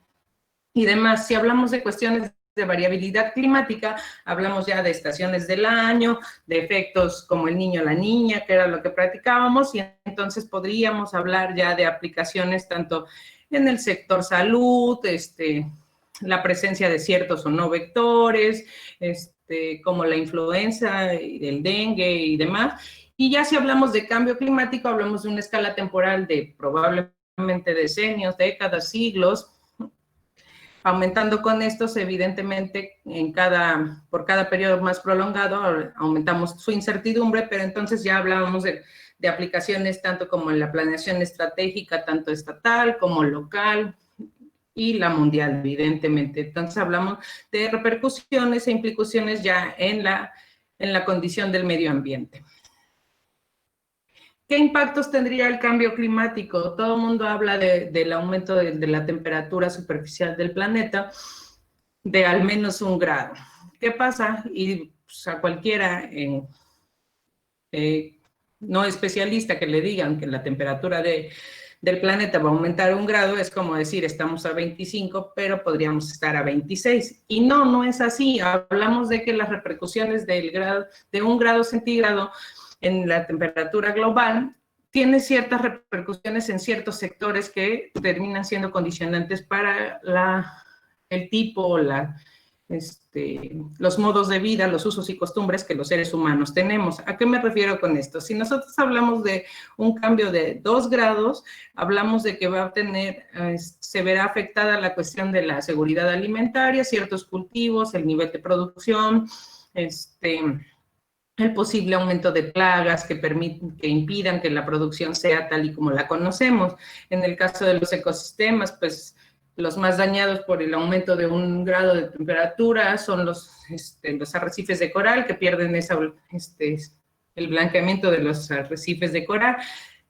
y demás. Si hablamos de cuestiones de variabilidad climática, hablamos ya de estaciones del año, de efectos como el niño, la niña, que era lo que practicábamos, y entonces podríamos hablar ya de aplicaciones tanto en el sector salud, la presencia de ciertos o no vectores, como la influenza y el dengue y demás. Y ya si hablamos de cambio climático, hablamos de una escala temporal de probablemente decenios, décadas, siglos, aumentando con estos, evidentemente, por cada periodo más prolongado, aumentamos su incertidumbre, pero entonces ya hablábamos de aplicaciones tanto como en la planeación estratégica, tanto estatal como local, y la mundial, evidentemente. Entonces hablamos de repercusiones e implicaciones ya en la condición del medio ambiente. ¿Qué impactos tendría el cambio climático? Todo el mundo habla del aumento de la temperatura superficial del planeta de al menos 1 grado. ¿Qué pasa? Y pues, a cualquiera no especialista que le digan que la temperatura del planeta va a aumentar 1 grado, es como decir, estamos a 25, pero podríamos estar a 26. Y no es así. Hablamos de que las repercusiones de 1 grado centígrado en la temperatura global tiene ciertas repercusiones en ciertos sectores que terminan siendo condicionantes para el tipo, los modos de vida, los usos y costumbres que los seres humanos tenemos. ¿A qué me refiero con esto? Si nosotros hablamos de un cambio de 2 grados, hablamos de que se verá afectada la cuestión de la seguridad alimentaria, ciertos cultivos, el nivel de producción, el posible aumento de plagas que impidan que la producción sea tal y como la conocemos. En el caso de los ecosistemas, pues los más dañados por el aumento de 1 grado de temperatura son los arrecifes de coral, que pierden el blanqueamiento de los arrecifes de coral,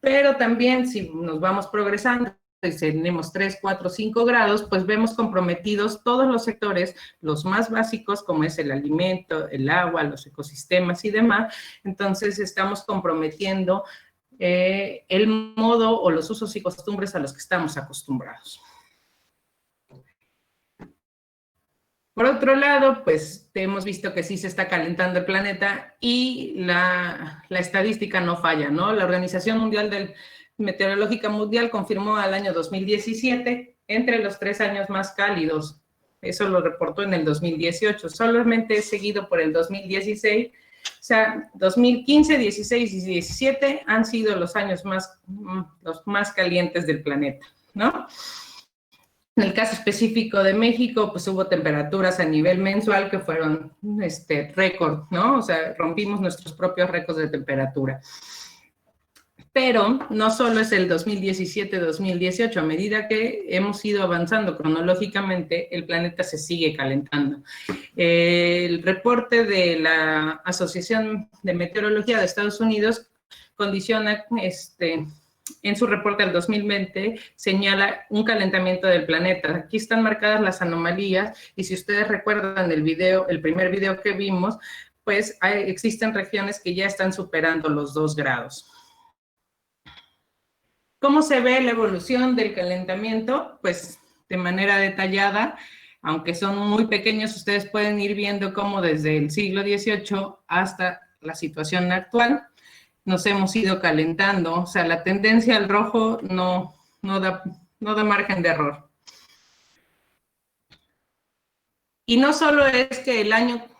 pero también si nos vamos progresando, tenemos 3, 4, 5 grados, pues vemos comprometidos todos los sectores, los más básicos, como es el alimento, el agua, los ecosistemas y demás. Entonces, estamos comprometiendo el modo o los usos y costumbres a los que estamos acostumbrados. Por otro lado, pues hemos visto que sí se está calentando el planeta y la estadística no falla, ¿no? La Organización Meteorológica Mundial confirmó al año 2017 entre los 3 años más cálidos. Eso lo reportó en el 2018. Solamente es seguido por el 2016. O sea, 2015, 16 y 17 han sido los años los más calientes del planeta, ¿no? En el caso específico de México, pues hubo temperaturas a nivel mensual que fueron récord, ¿no? O sea, rompimos nuestros propios récords de temperatura. Pero no solo es el 2017-2018, a medida que hemos ido avanzando cronológicamente, el planeta se sigue calentando. El reporte de la Asociación de Meteorología de Estados Unidos condiciona, en su reporte del 2020, señala un calentamiento del planeta. Aquí están marcadas las anomalías, y si ustedes recuerdan el primer video que vimos, pues existen regiones que ya están superando los 2 grados. ¿Cómo se ve la evolución del calentamiento? Pues de manera detallada, aunque son muy pequeños, ustedes pueden ir viendo cómo desde el siglo XVIII hasta la situación actual nos hemos ido calentando. O sea, la tendencia al rojo no da margen de error. Y no solo es que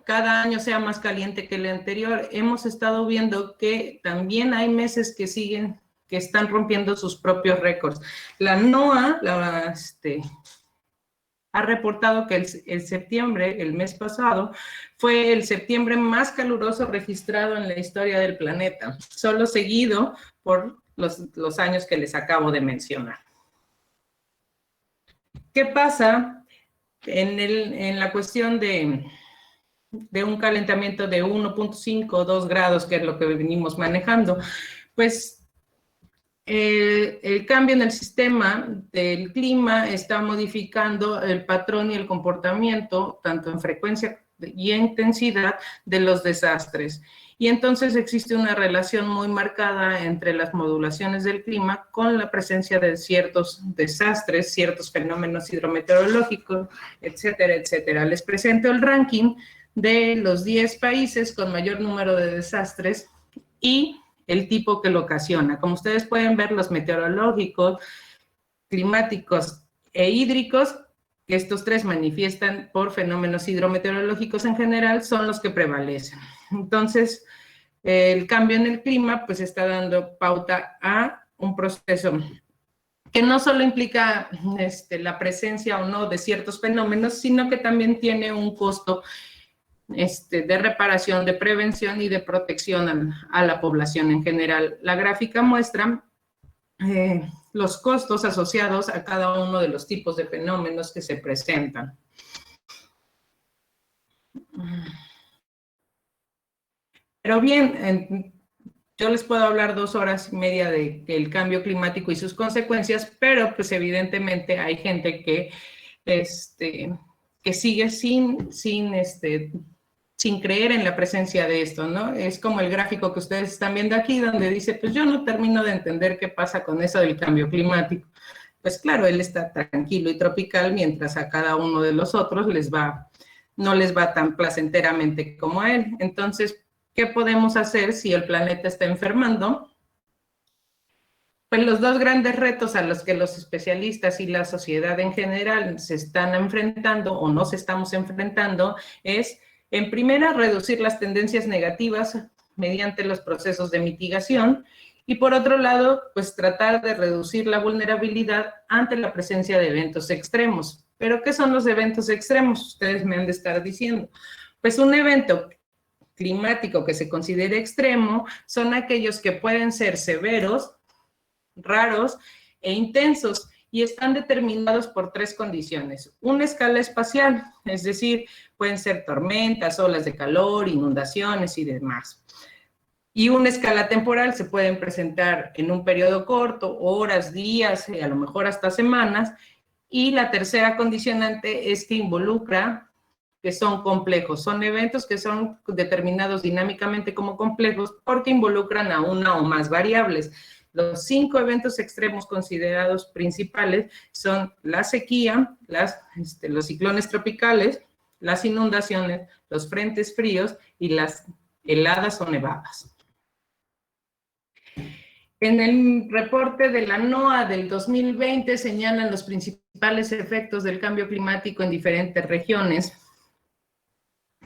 cada año sea más caliente que el anterior, hemos estado viendo que también hay meses que están rompiendo sus propios récords. La NOAA ha reportado que el septiembre, el mes pasado, fue el septiembre más caluroso registrado en la historia del planeta, solo seguido por los años que les acabo de mencionar. ¿Qué pasa en la cuestión de un calentamiento de 1.5 o 2 grados, que es lo que venimos manejando? Pues el cambio en el sistema del clima está modificando el patrón y el comportamiento, tanto en frecuencia y en intensidad, de los desastres. y entonces existe una relación muy marcada entre las modulaciones del clima con la presencia de ciertos desastres, ciertos fenómenos hidrometeorológicos, etcétera, etcétera. Les presento el ranking de los 10 países con mayor número de desastres y el tipo que lo ocasiona. Como ustedes pueden ver, los meteorológicos, climáticos e hídricos, que estos tres manifiestan por fenómenos hidrometeorológicos en general, son los que prevalecen. Entonces, el cambio en el clima pues está dando pauta a un proceso que no solo implica la presencia o no de ciertos fenómenos, sino que también tiene un costo de reparación, de prevención y de protección a la población en general. La gráfica muestra los costos asociados a cada uno de los tipos de fenómenos que se presentan. Pero bien, yo les puedo hablar 2 horas y media del cambio climático y sus consecuencias, pero pues evidentemente hay gente que sigue sin creer en la presencia de esto, ¿no? Es como el gráfico que ustedes están viendo aquí, donde dice, pues yo no termino de entender qué pasa con eso del cambio climático. Pues claro, él está tranquilo y tropical, mientras a cada uno de los otros no les va tan placenteramente como a él. Entonces, ¿qué podemos hacer si el planeta está enfermando? Pues los 2 grandes retos a los que los especialistas y la sociedad en general se están enfrentando o nos estamos enfrentando es, en primera, reducir las tendencias negativas mediante los procesos de mitigación y, por otro lado, pues tratar de reducir la vulnerabilidad ante la presencia de eventos extremos. ¿Pero qué son los eventos extremos? Ustedes me han de estar diciendo. Pues un evento climático que se considere extremo son aquellos que pueden ser severos, raros e intensos, y están determinados por 3 condiciones. Una escala espacial, es decir, pueden ser tormentas, olas de calor, inundaciones y demás. Y una escala temporal, se pueden presentar en un periodo corto, horas, días, a lo mejor hasta semanas. Y la tercera condicionante es que involucra, que son complejos, son eventos que son determinados dinámicamente como complejos porque involucran a una o más variables. Los 5 eventos extremos considerados principales son la sequía, los ciclones tropicales, las inundaciones, los frentes fríos y las heladas o nevadas. En el reporte de la NOAA del 2020 señalan los principales efectos del cambio climático en diferentes regiones,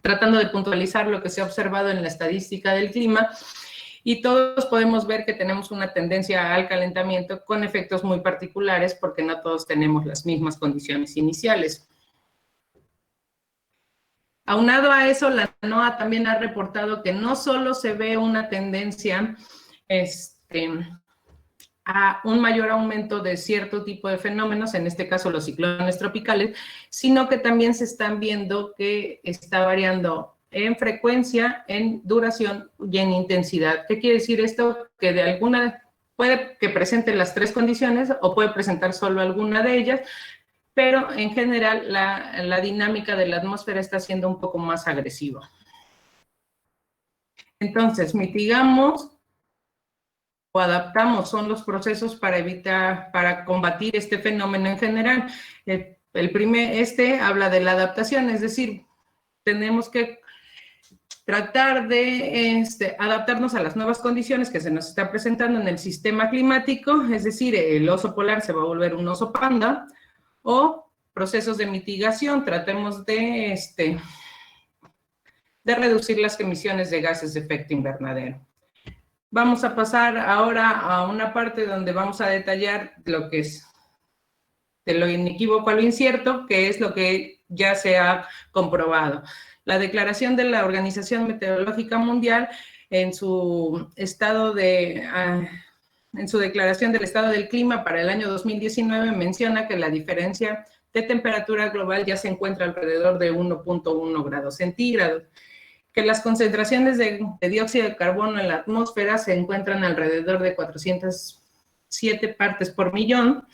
tratando de puntualizar lo que se ha observado en la estadística del clima. Y todos podemos ver que tenemos una tendencia al calentamiento con efectos muy particulares porque no todos tenemos las mismas condiciones iniciales. Aunado a eso, la NOAA también ha reportado que no solo se ve una tendencia a un mayor aumento de cierto tipo de fenómenos, en este caso los ciclones tropicales, sino que también se están viendo que está variando en frecuencia, en duración y en intensidad. ¿Qué quiere decir esto? Que de alguna, puede que presente las 3 condiciones o puede presentar solo alguna de ellas, pero en general la dinámica de la atmósfera está siendo un poco más agresiva. Entonces, mitigamos o adaptamos, son los procesos para combatir este fenómeno en general. El primer, habla de la adaptación, es decir, tenemos que tratar de adaptarnos a las nuevas condiciones que se nos están presentando en el sistema climático, es decir, el oso polar se va a volver un oso panda, o procesos de mitigación, tratemos de reducir las emisiones de gases de efecto invernadero. Vamos a pasar ahora a una parte donde vamos a detallar lo que es de lo inequívoco a lo incierto, que es lo que ya se ha comprobado. La declaración de la Organización Meteorológica Mundial en su declaración del estado del clima para el año 2019 menciona que la diferencia de temperatura global ya se encuentra alrededor de 1.1 grados centígrados, que las concentraciones de dióxido de carbono en la atmósfera se encuentran alrededor de 407 partes por millón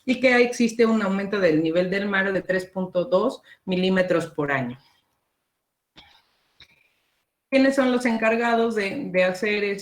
y que existe un aumento del nivel del mar de 3.2 milímetros por año. ¿Quiénes son los encargados de hacer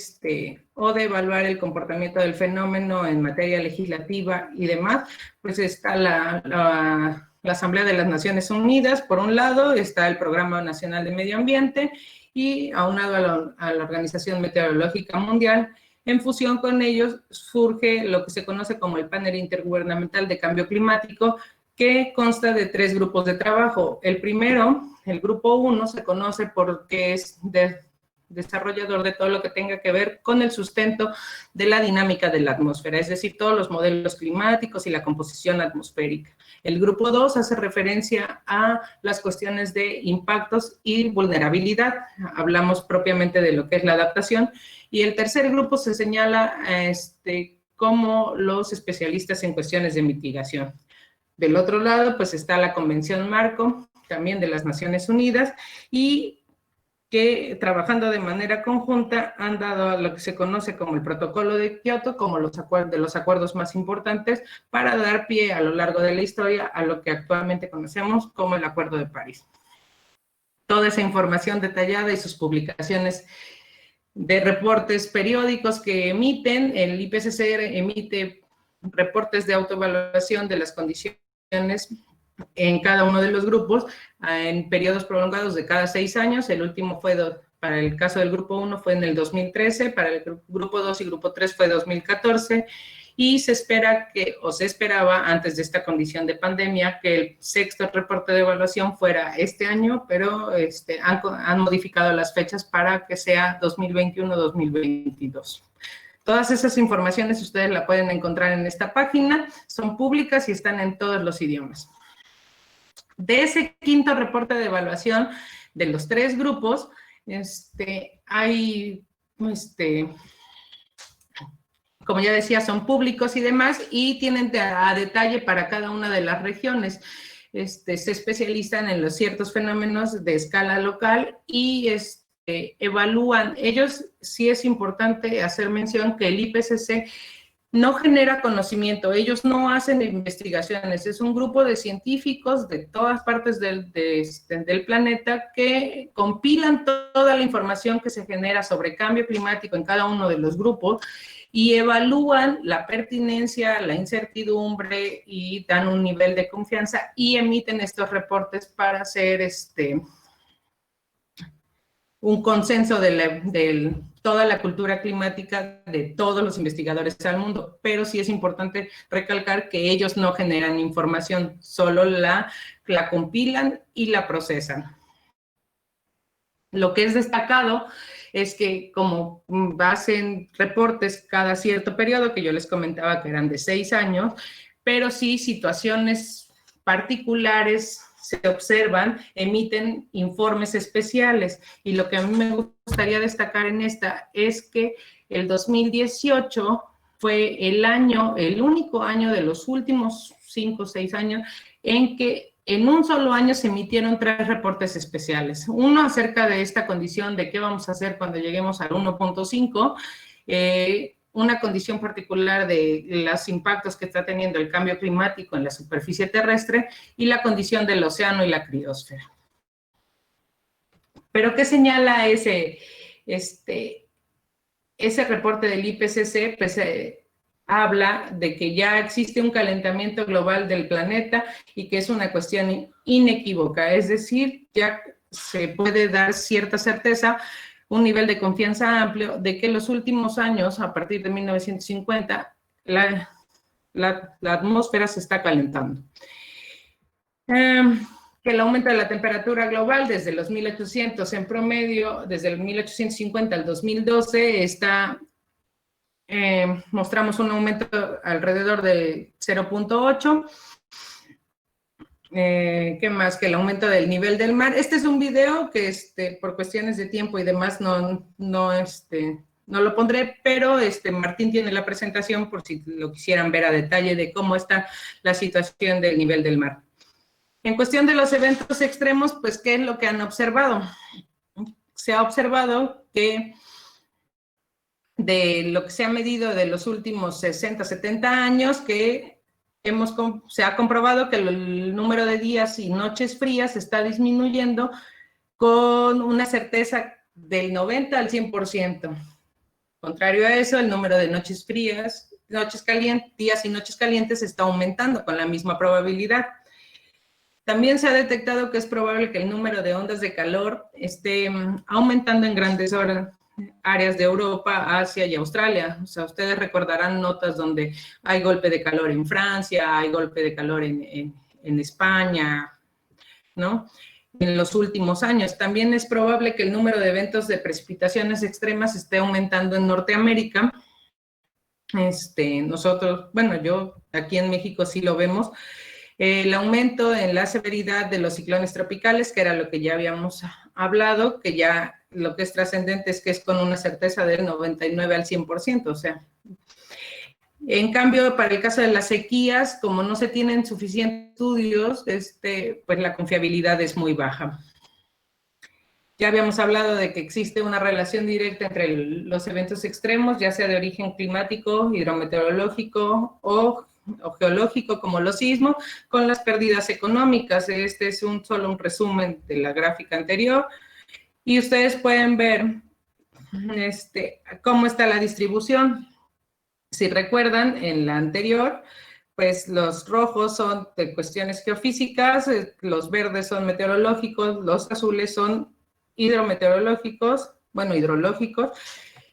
o de evaluar el comportamiento del fenómeno en materia legislativa y demás? Pues está la Asamblea de las Naciones Unidas, por un lado, está el Programa Nacional de Medio Ambiente y aunado a la Organización Meteorológica Mundial. En fusión con ellos surge lo que se conoce como el Panel Intergubernamental de Cambio Climático, que consta de 3 grupos de trabajo. El primero, el grupo 1, se conoce porque es desarrollador de todo lo que tenga que ver con el sustento de la dinámica de la atmósfera, es decir, todos los modelos climáticos y la composición atmosférica. El grupo 2 hace referencia a las cuestiones de impactos y vulnerabilidad. Hablamos propiamente de lo que es la adaptación. Y el tercer grupo se señala como los especialistas en cuestiones de mitigación. Del otro lado, pues está la Convención Marco, también de las Naciones Unidas, y que trabajando de manera conjunta han dado a lo que se conoce como el Protocolo de Kioto, como los acuerdos más importantes para dar pie a lo largo de la historia a lo que actualmente conocemos como el Acuerdo de París. Toda esa información detallada y sus publicaciones de reportes periódicos que emiten, el IPCC emite reportes de autoevaluación de las condiciones en cada uno de los grupos en periodos prolongados de cada 6 años. El último fue, para el caso del grupo 1, fue en el 2013, para el grupo 2 y grupo 3 fue 2014, y se espera o se esperaba antes de esta condición de pandemia que el 6º reporte de evaluación fuera este año, pero han modificado las fechas para que sea 2021-2022. Todas esas informaciones ustedes la pueden encontrar en esta página, son públicas y están en todos los idiomas. De ese 5º reporte de evaluación de los 3 grupos, hay, como ya decía, son públicos y demás, y tienen a detalle para cada una de las regiones. Se especializan en los ciertos fenómenos de escala local y evalúan. Ellos, sí es importante hacer mención que el IPCC no genera conocimiento, ellos no hacen investigaciones, es un grupo de científicos de todas partes del planeta que compilan toda la información que se genera sobre cambio climático en cada uno de los grupos y evalúan la pertinencia, la incertidumbre y dan un nivel de confianza y emiten estos reportes para hacer un consenso de toda la cultura climática de todos los investigadores al mundo, pero sí es importante recalcar que ellos no generan información, solo la compilan y la procesan. Lo que es destacado es que como hacen reportes cada cierto periodo, que yo les comentaba que eran de 6 años, pero sí situaciones particulares se observan, emiten informes especiales. Y lo que a mí me gustaría destacar en esta es que el 2018 fue el único año de los últimos 5 o 6 años en que en un solo año se emitieron 3 reportes especiales. Uno acerca de esta condición de qué vamos a hacer cuando lleguemos al 1.5, una condición particular de los impactos que está teniendo el cambio climático en la superficie terrestre y la condición del océano y la criosfera. ¿Pero qué señala ese reporte del IPCC? Pues habla de que ya existe un calentamiento global del planeta y que es una cuestión inequívoca, es decir, ya se puede dar cierta certeza, un nivel de confianza amplio de que en los últimos años, a partir de 1950, la atmósfera se está calentando. Que el aumento de la temperatura global desde los 1800 en promedio, desde el 1850 al 2012, mostramos un aumento alrededor de 0.8. ¿Qué más? Que el aumento del nivel del mar. Este es un video que por cuestiones de tiempo y demás no lo pondré, pero Martín tiene la presentación por si lo quisieran ver a detalle de cómo está la situación del nivel del mar. En cuestión de los eventos extremos, pues, ¿qué es lo que han observado? Se ha observado que de lo que se ha medido de los últimos 60, 70 años, que se ha comprobado que el número de días y noches frías está disminuyendo con una certeza del 90 al 100%. Contrario a eso, el número de noches frías, días y noches calientes está aumentando con la misma probabilidad. También se ha detectado que es probable que el número de ondas de calor esté aumentando en grandes áreas de Europa, Asia y Australia. O sea, ustedes recordarán notas donde hay golpe de calor en Francia, hay golpe de calor en España, ¿no? En los últimos años. También es probable que el número de eventos de precipitaciones extremas esté aumentando en Norteamérica. Nosotros, bueno, yo aquí en México sí lo vemos. El aumento en la severidad de los ciclones tropicales, que era lo que ya habíamos hablado, que ya lo que es trascendente es que es con una certeza del 99 al 100%, o sea. En cambio, para el caso de las sequías, como no se tienen suficientes estudios, pues la confiabilidad es muy baja. Ya habíamos hablado de que existe una relación directa entre los eventos extremos, ya sea de origen climático, hidrometeorológico o geológico, como los sismos, con las pérdidas económicas. Este es solo un resumen de la gráfica anterior. Y ustedes pueden ver cómo está la distribución. Si recuerdan, en la anterior, pues los rojos son de cuestiones geofísicas, los verdes son meteorológicos, los azules son hidrometeorológicos, bueno, hidrológicos,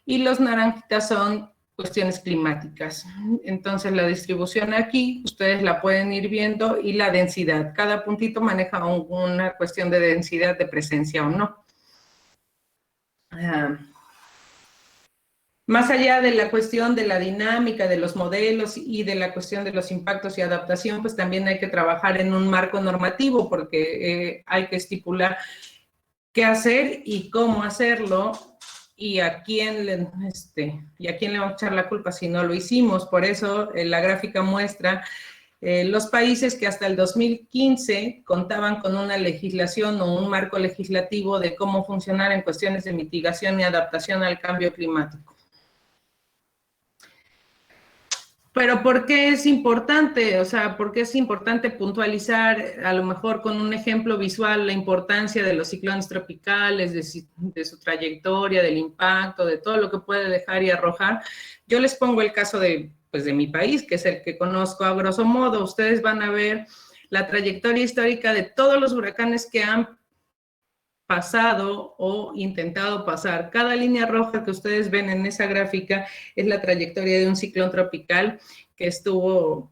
y los naranjitas son cuestiones climáticas. Entonces, la distribución aquí, ustedes la pueden ir viendo, y la densidad. Cada puntito maneja una cuestión de densidad de presencia o no. Más allá de la cuestión de la dinámica, de los modelos y de la cuestión de los impactos y adaptación, pues también hay que trabajar en un marco normativo, porque hay que estipular qué hacer y cómo hacerlo, y a quién le vamos a echar la culpa si no lo hicimos. Por eso la gráfica muestra los países que hasta el 2015 contaban con una legislación o un marco legislativo de cómo funcionar en cuestiones de mitigación y adaptación al cambio climático. Pero ¿por qué es importante? O sea, ¿por qué es importante puntualizar, a lo mejor con un ejemplo visual, la importancia de los ciclones tropicales, de su trayectoria, del impacto, de todo lo que puede dejar y arrojar? Yo les pongo el caso de mi país, que es el que conozco a grosso modo. Ustedes van a ver la trayectoria histórica de todos los huracanes que han pasado o intentado pasar. Cada línea roja que ustedes ven en esa gráfica es la trayectoria de un ciclón tropical que estuvo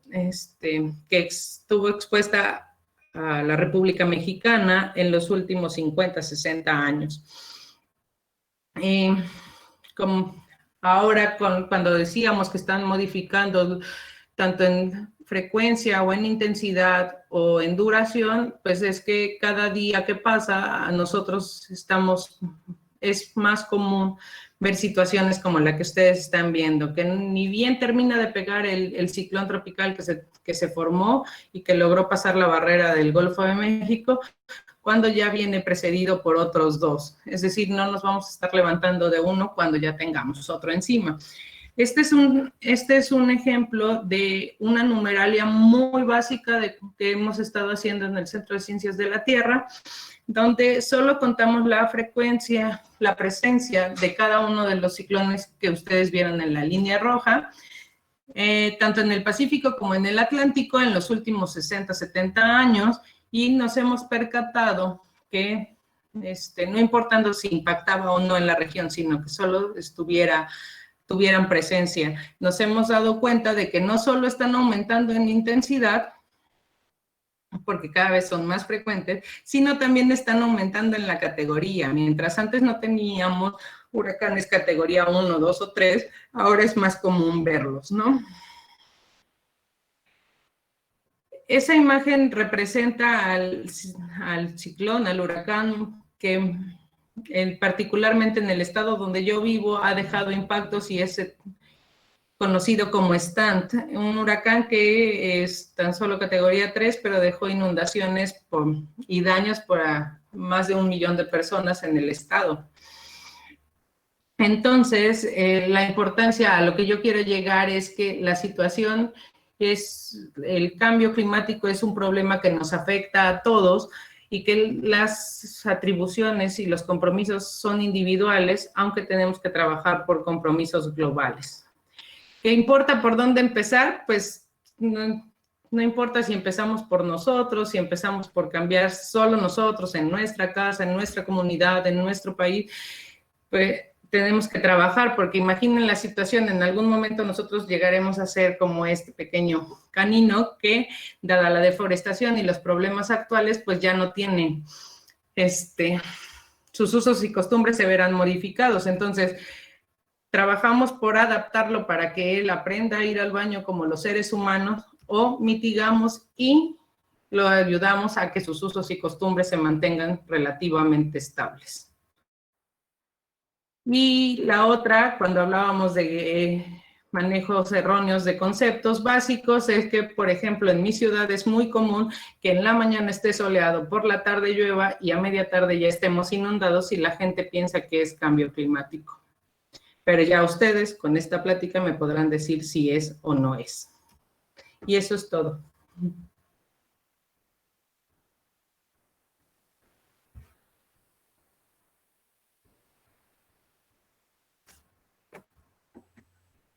expuesta a la República Mexicana en los últimos 50, 60 años. Como ahora, cuando decíamos que están modificando tanto en frecuencia o en intensidad o en duración, pues es que cada día que pasa a nosotros es más común ver situaciones como la que ustedes están viendo, que ni bien termina de pegar el ciclón tropical que se formó y que logró pasar la barrera del Golfo de México, cuando ya viene precedido por otros dos. Es decir, no nos vamos a estar levantando de uno cuando ya tengamos otro encima. Este es un ejemplo de una numeralia muy básica que hemos estado haciendo en el Centro de Ciencias de la Tierra, donde solo contamos la frecuencia, la presencia de cada uno de los ciclones que ustedes vieron en la línea roja, tanto en el Pacífico como en el Atlántico en los últimos 60, 70 años, y nos hemos percatado que, no importando si impactaba o no en la región, sino que solo tuvieran presencia, nos hemos dado cuenta de que no solo están aumentando en intensidad, porque cada vez son más frecuentes, sino también están aumentando en la categoría. Mientras antes no teníamos huracanes categoría 1, 2 o 3, ahora es más común verlos, ¿no? Esa imagen representa al ciclón, al huracán, que particularmente en el estado donde yo vivo ha dejado impactos y es conocido como Stant, un huracán que es tan solo categoría 3, pero dejó inundaciones y daños para más de 1 millón de personas en el estado. Entonces, la importancia a lo que yo quiero llegar es que la situación el cambio climático es un problema que nos afecta a todos, y que las atribuciones y los compromisos son individuales, aunque tenemos que trabajar por compromisos globales. ¿Qué importa por dónde empezar? Pues no importa si empezamos por nosotros, si empezamos por cambiar solo nosotros en nuestra casa, en nuestra comunidad, en nuestro país, pues tenemos que trabajar, porque imaginen la situación, en algún momento nosotros llegaremos a ser como este pequeño canino que, dada la deforestación y los problemas actuales, pues ya no tienen, sus usos y costumbres se verán modificados. Entonces, trabajamos por adaptarlo para que él aprenda a ir al baño como los seres humanos, o mitigamos y lo ayudamos a que sus usos y costumbres se mantengan relativamente estables. Y la otra, cuando hablábamos de manejos erróneos de conceptos básicos, es que, por ejemplo, en mi ciudad es muy común que en la mañana esté soleado, por la tarde llueva y a media tarde ya estemos inundados y la gente piensa que es cambio climático. Pero ya ustedes con esta plática me podrán decir si es o no es. Y eso es todo.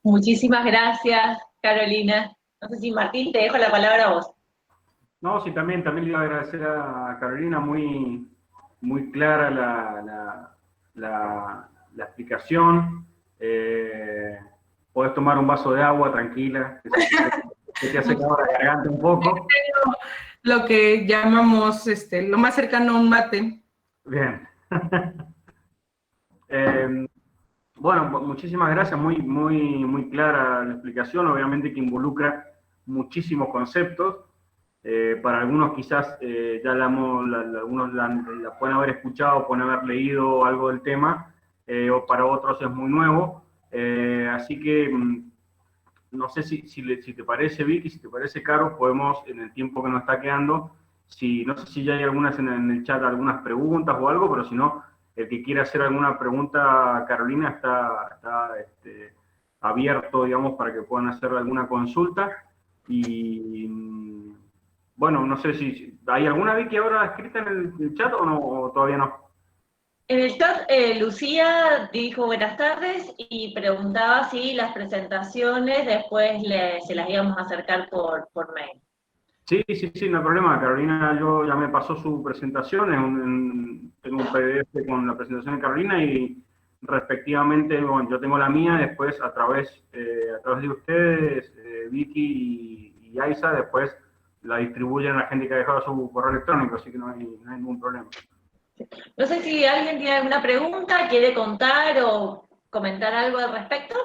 Muchísimas gracias, Carolina. No sé si Martín, te dejo la palabra a vos. No, sí, también le iba a agradecer a Carolina, muy clara la explicación. Podés tomar un vaso de agua tranquila, que te hace caer la garganta un poco. Lo que llamamos lo más cercano a un mate. Bien. Bueno, muchísimas gracias, muy clara la explicación, obviamente que involucra muchísimos conceptos. Para algunos quizás algunos la pueden haber escuchado, pueden haber leído algo del tema, o para otros es muy nuevo. Así que no sé si te parece, Vicky, si te parece, Caro, podemos, en el tiempo que nos está quedando, no sé si ya hay algunas en el chat, algunas preguntas o algo, pero si no, el que quiera hacer alguna pregunta, Carolina, está abierto, digamos, para que puedan hacer alguna consulta. Y bueno, no sé si hay alguna, Vicky, ahora escrita en el chat o no, o todavía no. En el chat, Lucía dijo buenas tardes y preguntaba si las presentaciones después se las íbamos a acercar por mail. Sí, no hay problema. Carolina ya me pasó su presentación, tengo un PDF con la presentación de Carolina y respectivamente, bueno, yo tengo la mía, después a través de ustedes, Vicky y Aiza, después la distribuyen a la gente que ha dejado su correo electrónico, así que no hay ningún problema. No sé si alguien tiene alguna pregunta, quiere contar o comentar algo al respecto.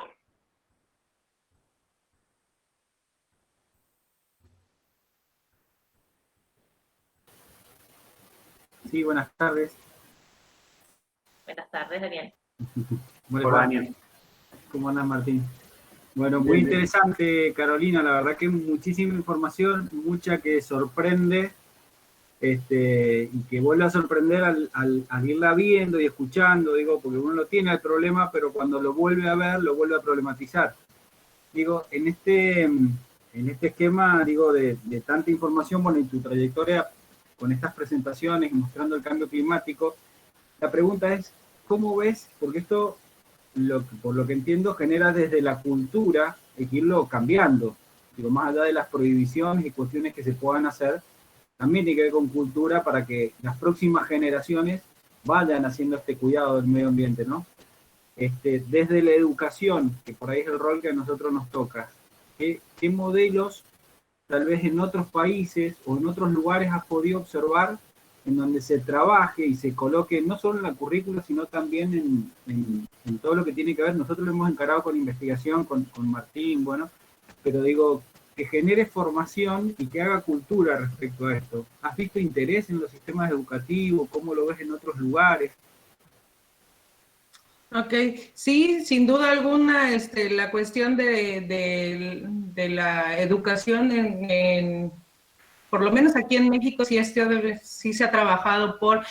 Sí, buenas tardes. Buenas tardes, Daniel. Hola, Daniel. ¿Cómo andas, Martín? Bueno, muy interesante, Carolina, la verdad que muchísima información, mucha que sorprende, y que vuelve a sorprender al irla viendo y escuchando, digo, porque uno lo tiene el problema, pero cuando lo vuelve a ver, lo vuelve a problematizar. Digo, en este esquema, digo, de tanta información, bueno, y tu trayectoria con estas presentaciones mostrando el cambio climático, la pregunta es, ¿cómo ves? Porque esto, por lo que entiendo, genera desde la cultura hay que irlo cambiando. Digo, más allá de las prohibiciones y cuestiones que se puedan hacer, también tiene que ver con cultura para que las próximas generaciones vayan haciendo este cuidado del medio ambiente, ¿no? Desde la educación, que por ahí es el rol que a nosotros nos toca, ¿qué modelos tal vez en otros países o en otros lugares has podido observar en donde se trabaje y se coloque no solo en la currícula, sino también en todo lo que tiene que ver? Nosotros lo hemos encarado con investigación, con Martín, bueno, pero digo, que genere formación y que haga cultura respecto a esto. ¿Has visto interés en los sistemas educativos? ¿Cómo lo ves en otros lugares? Ok, sí, sin duda alguna, la cuestión de la educación, por lo menos aquí en México, sí se ha trabajado por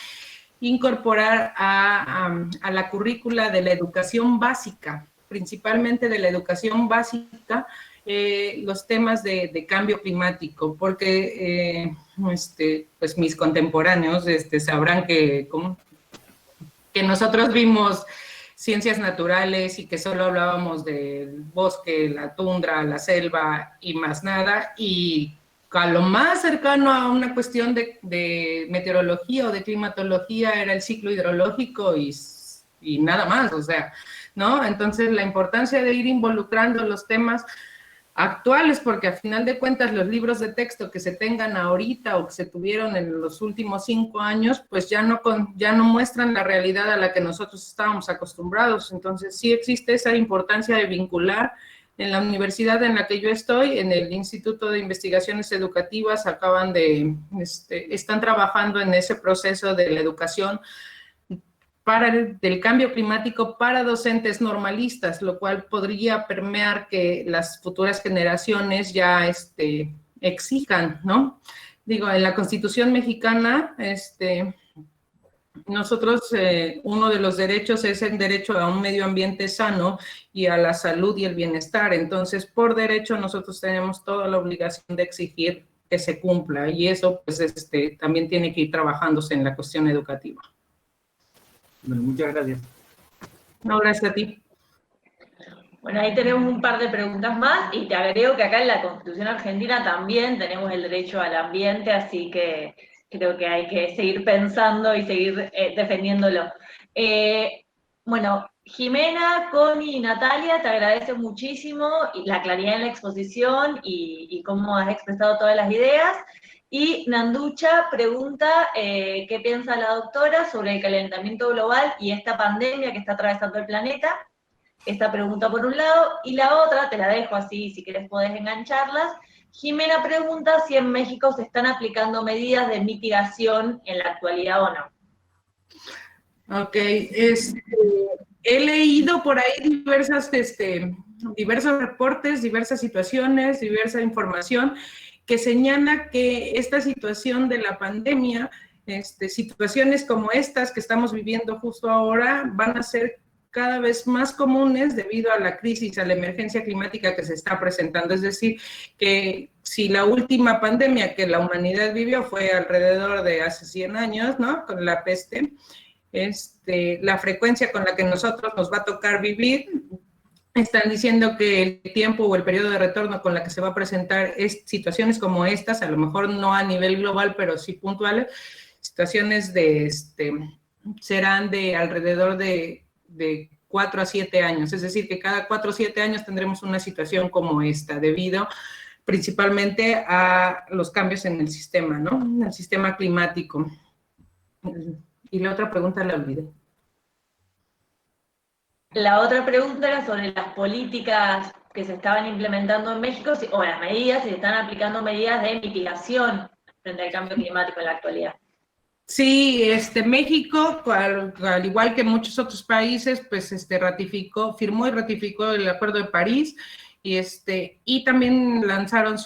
incorporar a la currícula de la educación básica, principalmente de la educación básica, los temas de cambio climático, porque pues mis contemporáneos sabrán que nosotros vimos ciencias naturales y que solo hablábamos del bosque, la tundra, la selva y más nada, y a lo más cercano a una cuestión de meteorología o de climatología era el ciclo hidrológico y nada más, o sea, ¿no? Entonces la importancia de ir involucrando los temas actuales, porque al final de cuentas los libros de texto que se tengan ahorita o que se tuvieron en los últimos 5 años, pues ya no muestran la realidad a la que nosotros estábamos acostumbrados. Entonces sí existe esa importancia de vincular. En la universidad en la que yo estoy, en el Instituto de Investigaciones Educativas, están trabajando en ese proceso de la educación del cambio climático para docentes normalistas, lo cual podría permear que las futuras generaciones ya exijan, ¿no? Digo, en la Constitución mexicana, nosotros, uno de los derechos es el derecho a un medio ambiente sano y a la salud y el bienestar. Entonces, por derecho, nosotros tenemos toda la obligación de exigir que se cumpla, y eso, pues, también tiene que ir trabajándose en la cuestión educativa. Bueno, muchas gracias. No, gracias a ti. Bueno, ahí tenemos un par de preguntas más, y te agrego que acá en la Constitución Argentina también tenemos el derecho al ambiente, así que creo que hay que seguir pensando y seguir defendiéndolo. Bueno, Jimena, Connie y Natalia, te agradezco muchísimo la claridad en la exposición y cómo has expresado todas las ideas. Y Nanducha pregunta qué piensa la doctora sobre el calentamiento global y esta pandemia que está atravesando el planeta. Esta pregunta por un lado, y la otra, te la dejo así, si quieres podés engancharlas. Jimena pregunta si en México se están aplicando medidas de mitigación en la actualidad o no. Ok, he leído por ahí diversos reportes, diversas situaciones, diversa información que señala que esta situación de la pandemia, situaciones como estas que estamos viviendo justo ahora, van a ser cada vez más comunes debido a la crisis, a la emergencia climática que se está presentando. Es decir, que si la última pandemia que la humanidad vivió fue alrededor de hace 100 años, ¿no? Con la peste, la frecuencia con la que nosotros nos va a tocar vivir, están diciendo que el tiempo o el periodo de retorno con la que se va a presentar situaciones como estas, a lo mejor no a nivel global, pero sí puntuales, situaciones serán de alrededor de 4 a 7 años, es decir, que cada 4 o 7 años tendremos una situación como esta, debido principalmente a los cambios en el sistema, ¿no? En el sistema climático. Y la otra pregunta la olvidé. La otra pregunta era sobre las políticas que se estaban implementando en México, o las medidas, si se están aplicando medidas de mitigación frente al cambio climático en la actualidad. Sí, México, al igual que muchos otros países, pues firmó y ratificó el Acuerdo de París, y también lanzaron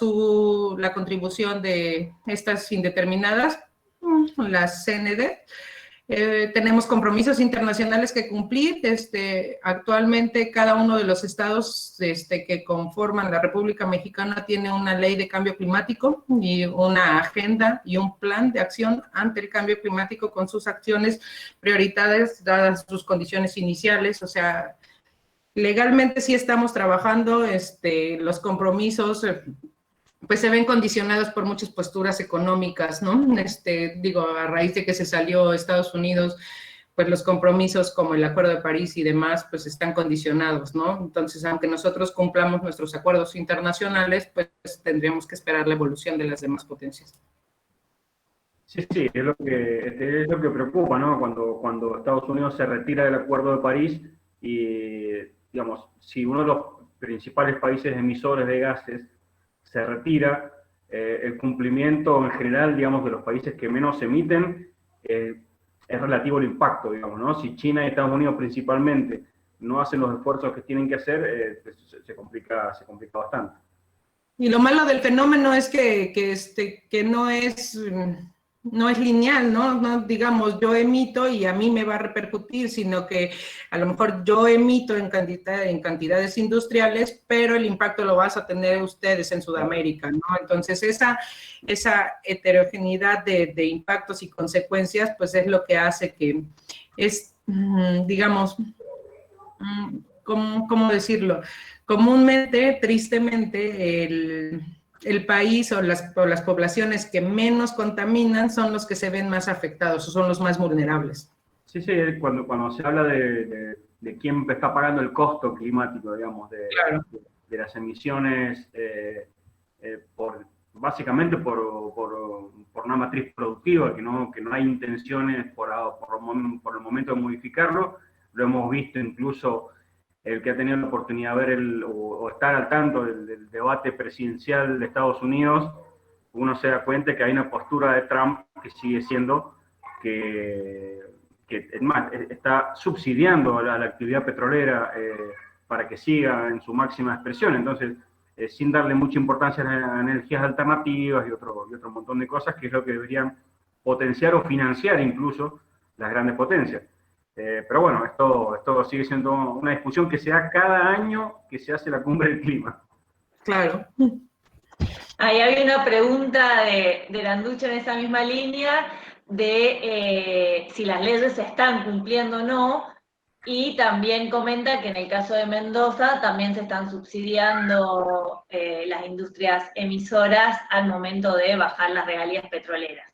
la contribución de estas indeterminadas, las CND. Tenemos compromisos internacionales que cumplir. Actualmente cada uno de los estados que conforman la República Mexicana tiene una ley de cambio climático y una agenda y un plan de acción ante el cambio climático con sus acciones prioritarias dadas sus condiciones iniciales. O sea, legalmente sí estamos trabajando, los compromisos pues se ven condicionados por muchas posturas económicas, ¿no? A raíz de que se salió Estados Unidos, pues los compromisos como el Acuerdo de París y demás, pues están condicionados, ¿no? Entonces, aunque nosotros cumplamos nuestros acuerdos internacionales, pues tendríamos que esperar la evolución de las demás potencias. Sí, es lo que preocupa, ¿no? Cuando Estados Unidos se retira del Acuerdo de París y, digamos, si uno de los principales países emisores de gases se retira, el cumplimiento en general, digamos, de los países que menos emiten es relativo al impacto, digamos, ¿no? Si China y Estados Unidos principalmente no hacen los esfuerzos que tienen que hacer, pues se complica bastante. Y lo malo del fenómeno es que no es no es lineal, ¿no? No digamos, yo emito y a mí me va a repercutir, sino que a lo mejor yo emito en cantidades industriales, pero el impacto lo vas a tener ustedes en Sudamérica, ¿no? Entonces, esa heterogeneidad de impactos y consecuencias, pues es lo que hace que es, digamos, ¿cómo decirlo? Comúnmente, tristemente, el país o las poblaciones que menos contaminan son los que se ven más afectados o son los más vulnerables. Sí, sí, cuando se habla de quién está pagando el costo climático, digamos, Claro. de las emisiones, básicamente por una matriz productiva, que no hay intenciones por el momento de modificarlo. Lo hemos visto incluso el que ha tenido la oportunidad de ver o estar al tanto del debate presidencial de Estados Unidos, uno se da cuenta que hay una postura de Trump que sigue siendo que es más, está subsidiando la actividad petrolera para que siga en su máxima expresión. Entonces, sin darle mucha importancia a energías alternativas y otro montón de cosas, que es lo que deberían potenciar o financiar incluso las grandes potencias. Pero bueno, esto sigue siendo una discusión que se da cada año que se hace la cumbre del clima. Claro. Ahí hay una pregunta de Landucho en esa misma línea de si las leyes se están cumpliendo o no, y también comenta que en el caso de Mendoza también se están subsidiando las industrias emisoras al momento de bajar las regalías petroleras.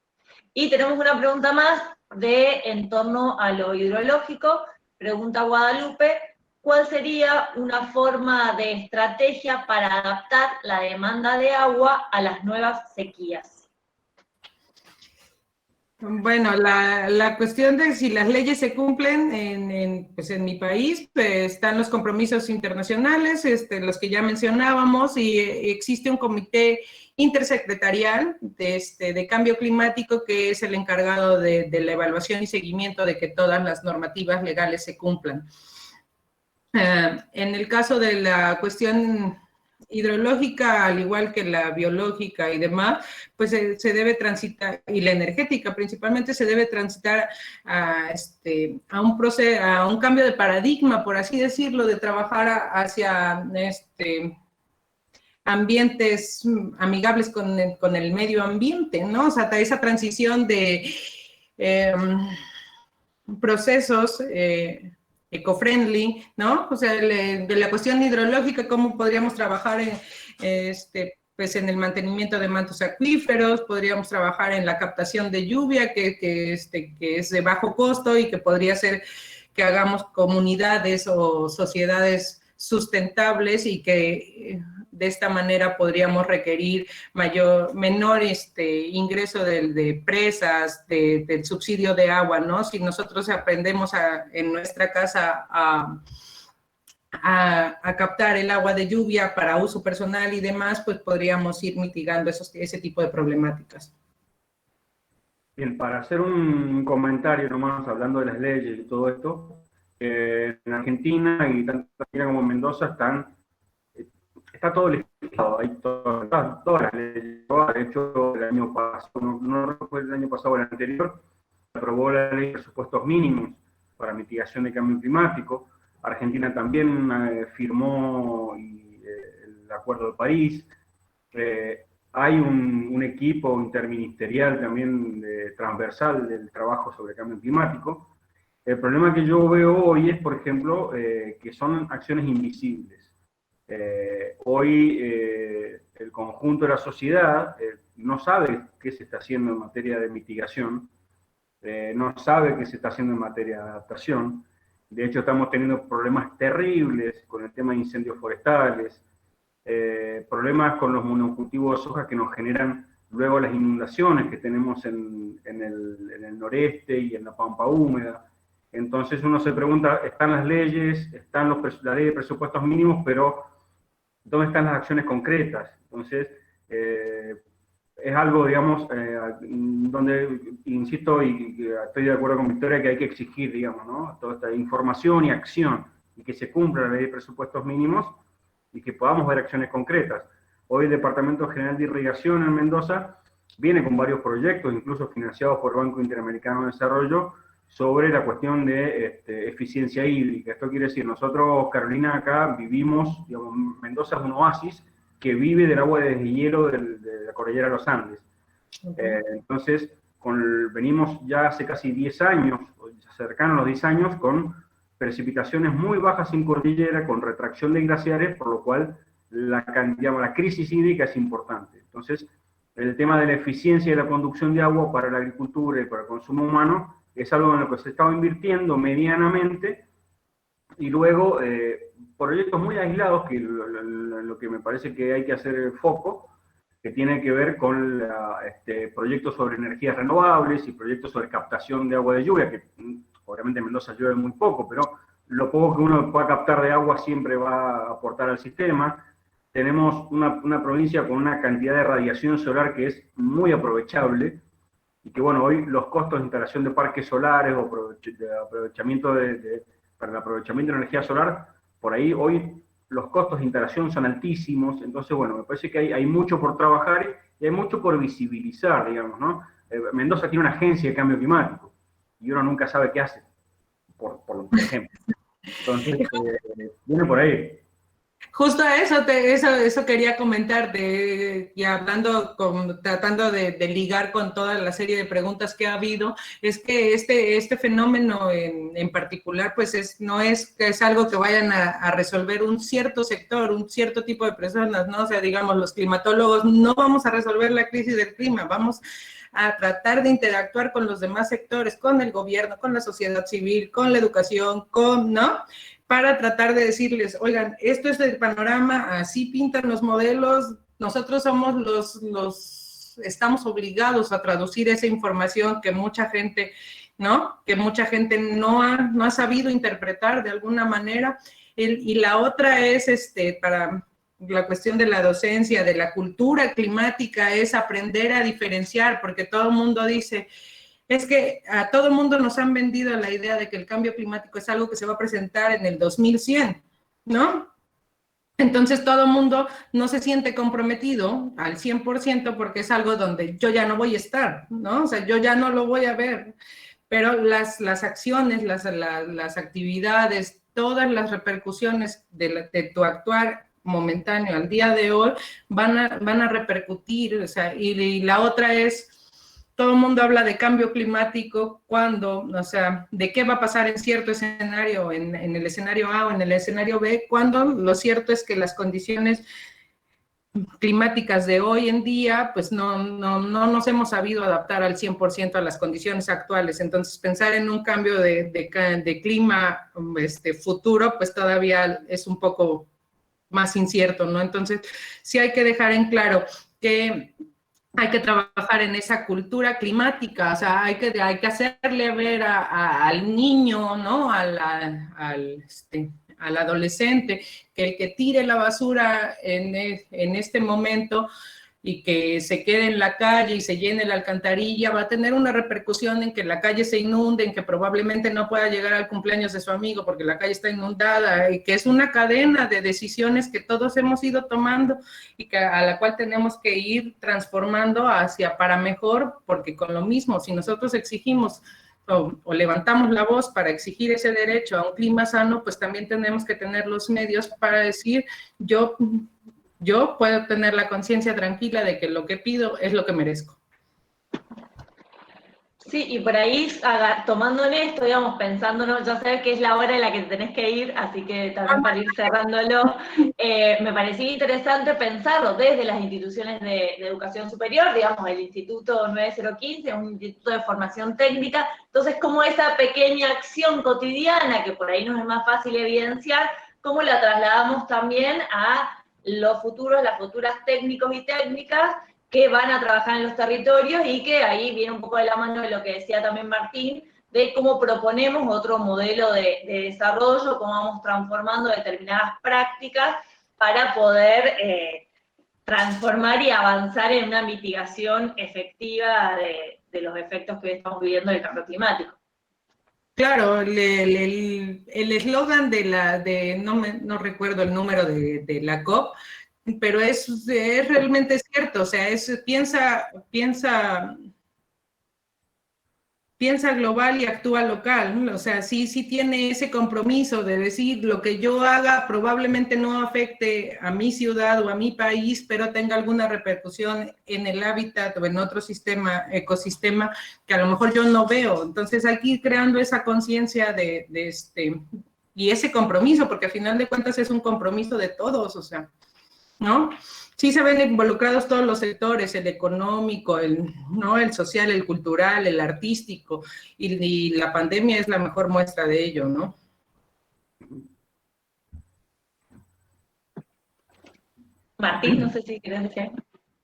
Y tenemos una pregunta más en torno a lo hidrológico. Pregunta Guadalupe, ¿cuál sería una forma de estrategia para adaptar la demanda de agua a las nuevas sequías? Bueno, la cuestión de si las leyes se cumplen pues en mi país, pues están los compromisos internacionales, los que ya mencionábamos, y existe un comité intersecretarial de cambio climático que es el encargado de la evaluación y seguimiento de que todas las normativas legales se cumplan. En el caso de la cuestión hidrológica, al igual que la biológica y demás, pues se debe transitar, y la energética principalmente, se debe transitar a un proceso, a un cambio de paradigma, por así decirlo, de trabajar hacia ambientes amigables con el medio ambiente, ¿no? O sea, esa transición de procesos eco-friendly, ¿no? O sea, de la cuestión hidrológica, cómo podríamos trabajar pues en el mantenimiento de mantos acuíferos, podríamos trabajar en la captación de lluvia, que es de bajo costo y que podría ser que hagamos comunidades o sociedades sustentables y que de esta manera podríamos requerir menor ingreso de presas, del subsidio de agua, ¿no? Si nosotros aprendemos en nuestra casa a captar el agua de lluvia para uso personal y demás, pues podríamos ir mitigando ese tipo de problemáticas. Bien, para hacer un comentario nomás, hablando de las leyes y todo esto, en Argentina y tanto Argentina como en Mendoza está todo legislado, hay todas las leyes. De hecho, el año pasado, no fue el año pasado o el anterior, se aprobó la ley de presupuestos mínimos para mitigación de cambio climático. Argentina también firmó el Acuerdo de París. Hay un equipo interministerial también transversal del trabajo sobre cambio climático. El problema que yo veo hoy es, por ejemplo, que son acciones invisibles. Hoy el conjunto de la sociedad no sabe qué se está haciendo en materia de mitigación, no sabe qué se está haciendo en materia de adaptación. De hecho, estamos teniendo problemas terribles con el tema de incendios forestales, problemas con los monocultivos de soja que nos generan luego las inundaciones que tenemos en el noreste y en la pampa húmeda. Entonces uno se pregunta, están las leyes, están la ley de presupuestos mínimos, pero ¿dónde están las acciones concretas? Entonces, es algo, digamos, donde, insisto, y estoy de acuerdo con Victoria, que hay que exigir, digamos, ¿no? Toda esta información y acción, y que se cumpla la ley de presupuestos mínimos, y que podamos ver acciones concretas. Hoy el Departamento General de Irrigación en Mendoza viene con varios proyectos, incluso financiados por el Banco Interamericano de Desarrollo, sobre la cuestión de eficiencia hídrica. Esto quiere decir, nosotros, Carolina, acá vivimos, digamos, Mendoza es un oasis que vive del agua de deshielo de la cordillera de los Andes. Entonces, venimos ya hace casi 10 años, cercanos a los 10 años, con precipitaciones muy bajas en cordillera, con retracción de glaciares, por lo cual la crisis hídrica es importante. Entonces, el tema de la eficiencia de la conducción de agua para la agricultura y para el consumo humano es algo en lo que se estaba invirtiendo medianamente, y luego proyectos muy aislados, que lo que me parece que hay que hacer foco, que tiene que ver con proyectos sobre energías renovables y proyectos sobre captación de agua de lluvia, que obviamente en Mendoza llueve muy poco, pero lo poco que uno pueda captar de agua siempre va a aportar al sistema. Tenemos una provincia con una cantidad de radiación solar que es muy aprovechable, y que bueno, hoy los costos de instalación de parques solares o aprovechamiento para el aprovechamiento de energía solar, por ahí hoy los costos de instalación son altísimos. Entonces bueno, me parece que hay mucho por trabajar y hay mucho por visibilizar, digamos, ¿no? Mendoza tiene una agencia de cambio climático y uno nunca sabe qué hace, por ejemplo. Entonces, viene por ahí. Justo eso quería comentar, y hablando, tratando de ligar con toda la serie de preguntas que ha habido, es que este fenómeno en particular, pues no es algo que vayan a resolver un cierto sector, un cierto tipo de personas, ¿no? O sea, digamos, los climatólogos no vamos a resolver la crisis del clima, vamos a tratar de interactuar con los demás sectores, con el gobierno, con la sociedad civil, con la educación, ¿no? Para tratar de decirles, oigan, esto es el panorama, así pintan los modelos, nosotros somos estamos obligados a traducir esa información que mucha gente, ¿no? Que mucha gente no ha sabido interpretar de alguna manera. Y la otra es, para la cuestión de la docencia, de la cultura climática, es aprender a diferenciar, porque todo el mundo dice, es que a todo el mundo nos han vendido la idea de que el cambio climático es algo que se va a presentar en el 2100, ¿no? Entonces todo el mundo no se siente comprometido al 100% porque es algo donde yo ya no voy a estar, ¿no? O sea, yo ya no lo voy a ver, pero las acciones, las actividades, todas las repercusiones de tu actuar momentáneo al día de hoy van a repercutir, o sea, y la otra es, todo el mundo habla de cambio climático cuando, o sea, de qué va a pasar en cierto escenario, en el escenario A o en el escenario B, cuando lo cierto es que las condiciones climáticas de hoy en día, pues no nos hemos sabido adaptar al 100% a las condiciones actuales. Entonces, pensar en un cambio de clima futuro, pues todavía es un poco más incierto, ¿no? Entonces, sí hay que dejar en claro que hay que trabajar en esa cultura climática, o sea, hay que hacerle ver al niño, ¿no? Al adolescente, que el que tire la basura en este momento y que se quede en la calle y se llene la alcantarilla, va a tener una repercusión en que la calle se inunde, en que probablemente no pueda llegar al cumpleaños de su amigo porque la calle está inundada, y que es una cadena de decisiones que todos hemos ido tomando y a la cual tenemos que ir transformando para mejor, porque con lo mismo, si nosotros exigimos o levantamos la voz para exigir ese derecho a un clima sano, pues también tenemos que tener los medios para decir, yo puedo tener la conciencia tranquila de que lo que pido es lo que merezco. Sí, y por ahí, tomando en esto, digamos, pensándonos, ya sabes que es la hora en la que tenés que ir, así que también para ir cerrándolo, me parecía interesante pensarlo desde las instituciones de educación superior, digamos, el Instituto 9015, un instituto de formación técnica, entonces, como esa pequeña acción cotidiana, que por ahí nos es más fácil evidenciar, cómo la trasladamos también a las futuras técnicos y técnicas que van a trabajar en los territorios, y que ahí viene un poco de la mano de lo que decía también Martín, de cómo proponemos otro modelo de desarrollo, cómo vamos transformando determinadas prácticas para poder transformar y avanzar en una mitigación efectiva de los efectos que hoy estamos viviendo del cambio climático. Claro, el eslogan no recuerdo el número de la COP, pero es realmente cierto, o sea, piensa global y actúa local, ¿no? O sea, sí tiene ese compromiso de decir lo que yo haga probablemente no afecte a mi ciudad o a mi país, pero tenga alguna repercusión en el hábitat o en otro ecosistema que a lo mejor yo no veo. Entonces hay que ir creando esa conciencia y ese compromiso, porque al final de cuentas es un compromiso de todos, o sea, ¿no? Sí se ven involucrados todos los sectores, el económico, el social, el cultural, el artístico, y la pandemia es la mejor muestra de ello, ¿no? Martín, no sé si querés decir.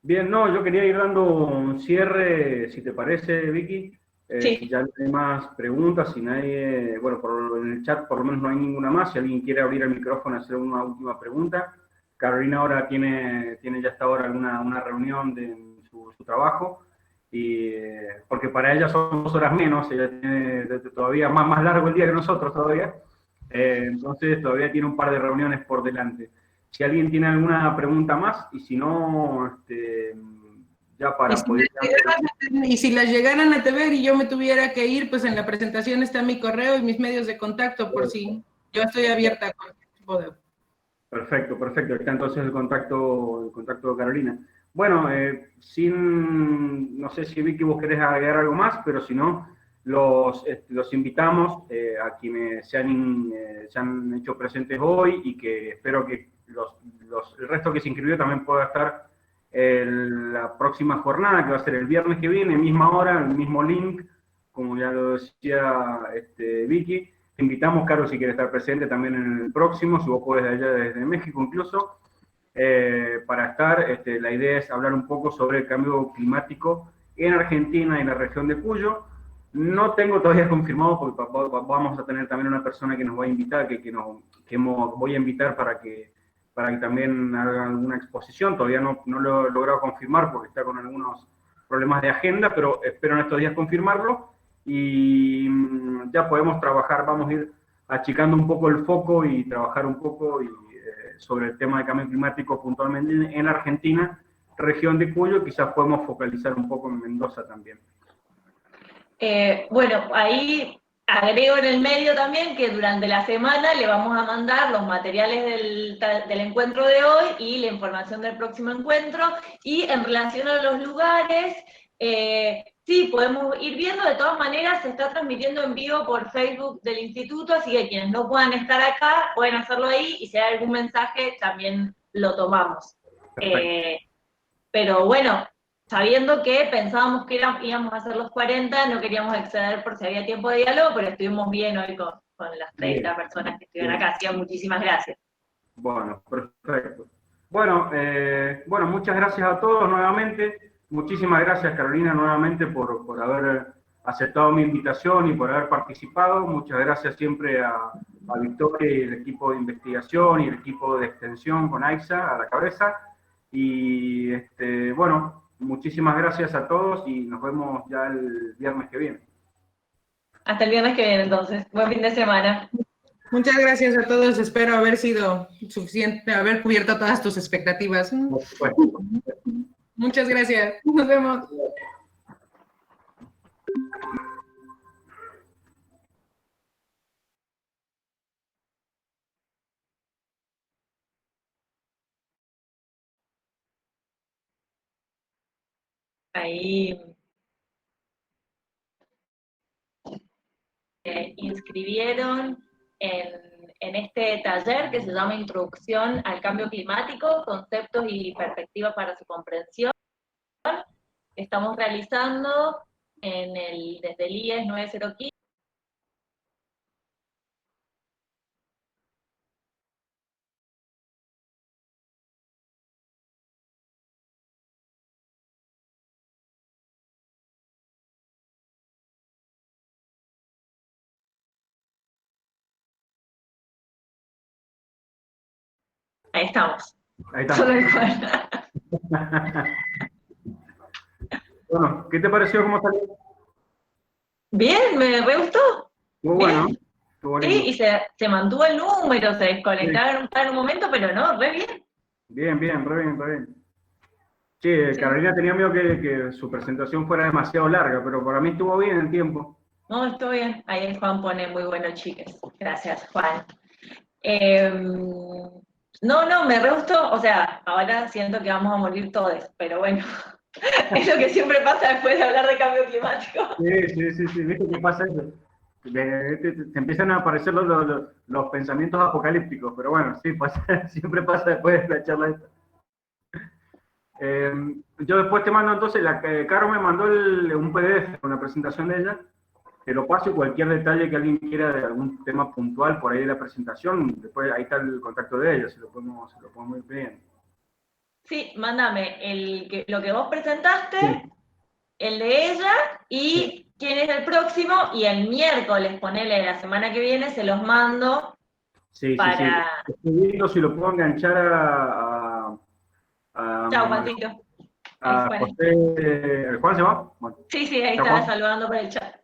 Bien, no, yo quería ir dando un cierre, si te parece, Vicky. Sí. Si ya no hay más preguntas, si nadie, bueno, en el chat por lo menos no hay ninguna más. Si alguien quiere abrir el micrófono y hacer una última pregunta. Carolina ahora tiene ya hasta ahora una reunión de su trabajo, y, porque para ella son 2 horas menos, ella tiene todavía más largo el día que nosotros todavía, entonces todavía tiene un par de reuniones por delante. Si alguien tiene alguna pregunta más, y si no, ya para poder... Y si las llegaran a ver y yo me tuviera que ir, pues en la presentación está mi correo y mis medios de contacto, por si yo estoy abierta a cualquier tipo de... Perfecto, perfecto. Está entonces el contacto de Carolina. Bueno, no sé si Vicky vos querés agregar algo más, pero si no, los invitamos a quienes se han hecho presentes hoy, y que espero que el resto que se inscribió también pueda estar en la próxima jornada, que va a ser el viernes que viene, misma hora, el mismo link, como ya lo decía Vicky. Te invitamos, Caro, si quieres estar presente también en el próximo, si vos podés allá desde México incluso, para estar. La idea es hablar un poco sobre el cambio climático en Argentina y en la región de Cuyo. No tengo todavía confirmado, porque vamos a tener también una persona que nos va a invitar, voy a invitar para que también haga alguna exposición. Todavía no lo he logrado confirmar porque está con algunos problemas de agenda, pero espero en estos días confirmarlo. Y ya podemos trabajar, vamos a ir achicando un poco el foco y trabajar un poco sobre el tema de cambio climático puntualmente en Argentina, región de Cuyo. Quizás podemos focalizar un poco en Mendoza también. Bueno, ahí agrego en el medio también que durante la semana le vamos a mandar los materiales del encuentro de hoy y la información del próximo encuentro. Y en relación a los lugares, sí, podemos ir viendo. De todas maneras, se está transmitiendo en vivo por Facebook del instituto, así que quienes no puedan estar acá pueden hacerlo ahí, y si hay algún mensaje también lo tomamos. Pero bueno, sabiendo que pensábamos que íbamos a hacer los 40, no queríamos exceder por si había tiempo de diálogo, pero estuvimos bien hoy con las 30 personas que estuvieron acá, así que muchísimas gracias. Bueno, perfecto. Bueno, muchas gracias a todos nuevamente. Muchísimas gracias, Carolina, nuevamente por haber aceptado mi invitación y por haber participado. Muchas gracias siempre a Victoria y el equipo de investigación y el equipo de extensión con AIXA a la cabeza. Y bueno, muchísimas gracias a todos y nos vemos ya el viernes que viene. Hasta el viernes que viene, entonces. Buen fin de semana. Muchas gracias a todos. Espero haber sido suficiente, haber cubierto todas tus expectativas. Por supuesto. Muchas gracias. Nos vemos. Ahí inscribieron en este taller que se llama Introducción al Cambio Climático, Conceptos y Perspectivas para su Comprensión. Estamos realizando desde el IES 9015. Ahí estamos. Ahí estamos. Bueno, ¿qué te pareció cómo salió? Bien, me re gustó. Muy bueno. Sí, y se mantuvo el número, se desconectaron en un momento, pero no, re bien. Bien, bien, re bien, re bien. Sí, Carolina tenía miedo que su presentación fuera demasiado larga, pero para mí estuvo bien el tiempo. No, estoy bien. Ahí el Juan pone muy bueno, chicas. Gracias, Juan. No, me re gustó. O sea, ahora siento que vamos a morir todos, pero bueno, es lo que siempre pasa después de hablar de cambio climático. Sí, ¿viste qué pasa eso? Te empiezan a aparecer los pensamientos apocalípticos, pero bueno, sí, pasa, siempre pasa después de la charla esta. Yo después te mando entonces, Caro me mandó un PDF, una presentación de ella, te lo paso y cualquier detalle que alguien quiera de algún tema puntual por ahí de la presentación, después ahí está el contacto de ella, se lo podemos ir pidiendo. Sí, mándame lo que vos presentaste, Sí. el de ella y quién es el próximo, y el miércoles, ponele la semana que viene, se los mando para... Sí. Estoy viendo si lo puedo enganchar Chau, Juancito. Ahí a fue. José. ¿El Juan se va? Bueno, Sí, ahí chao, estaba Juan. saludando por el chat.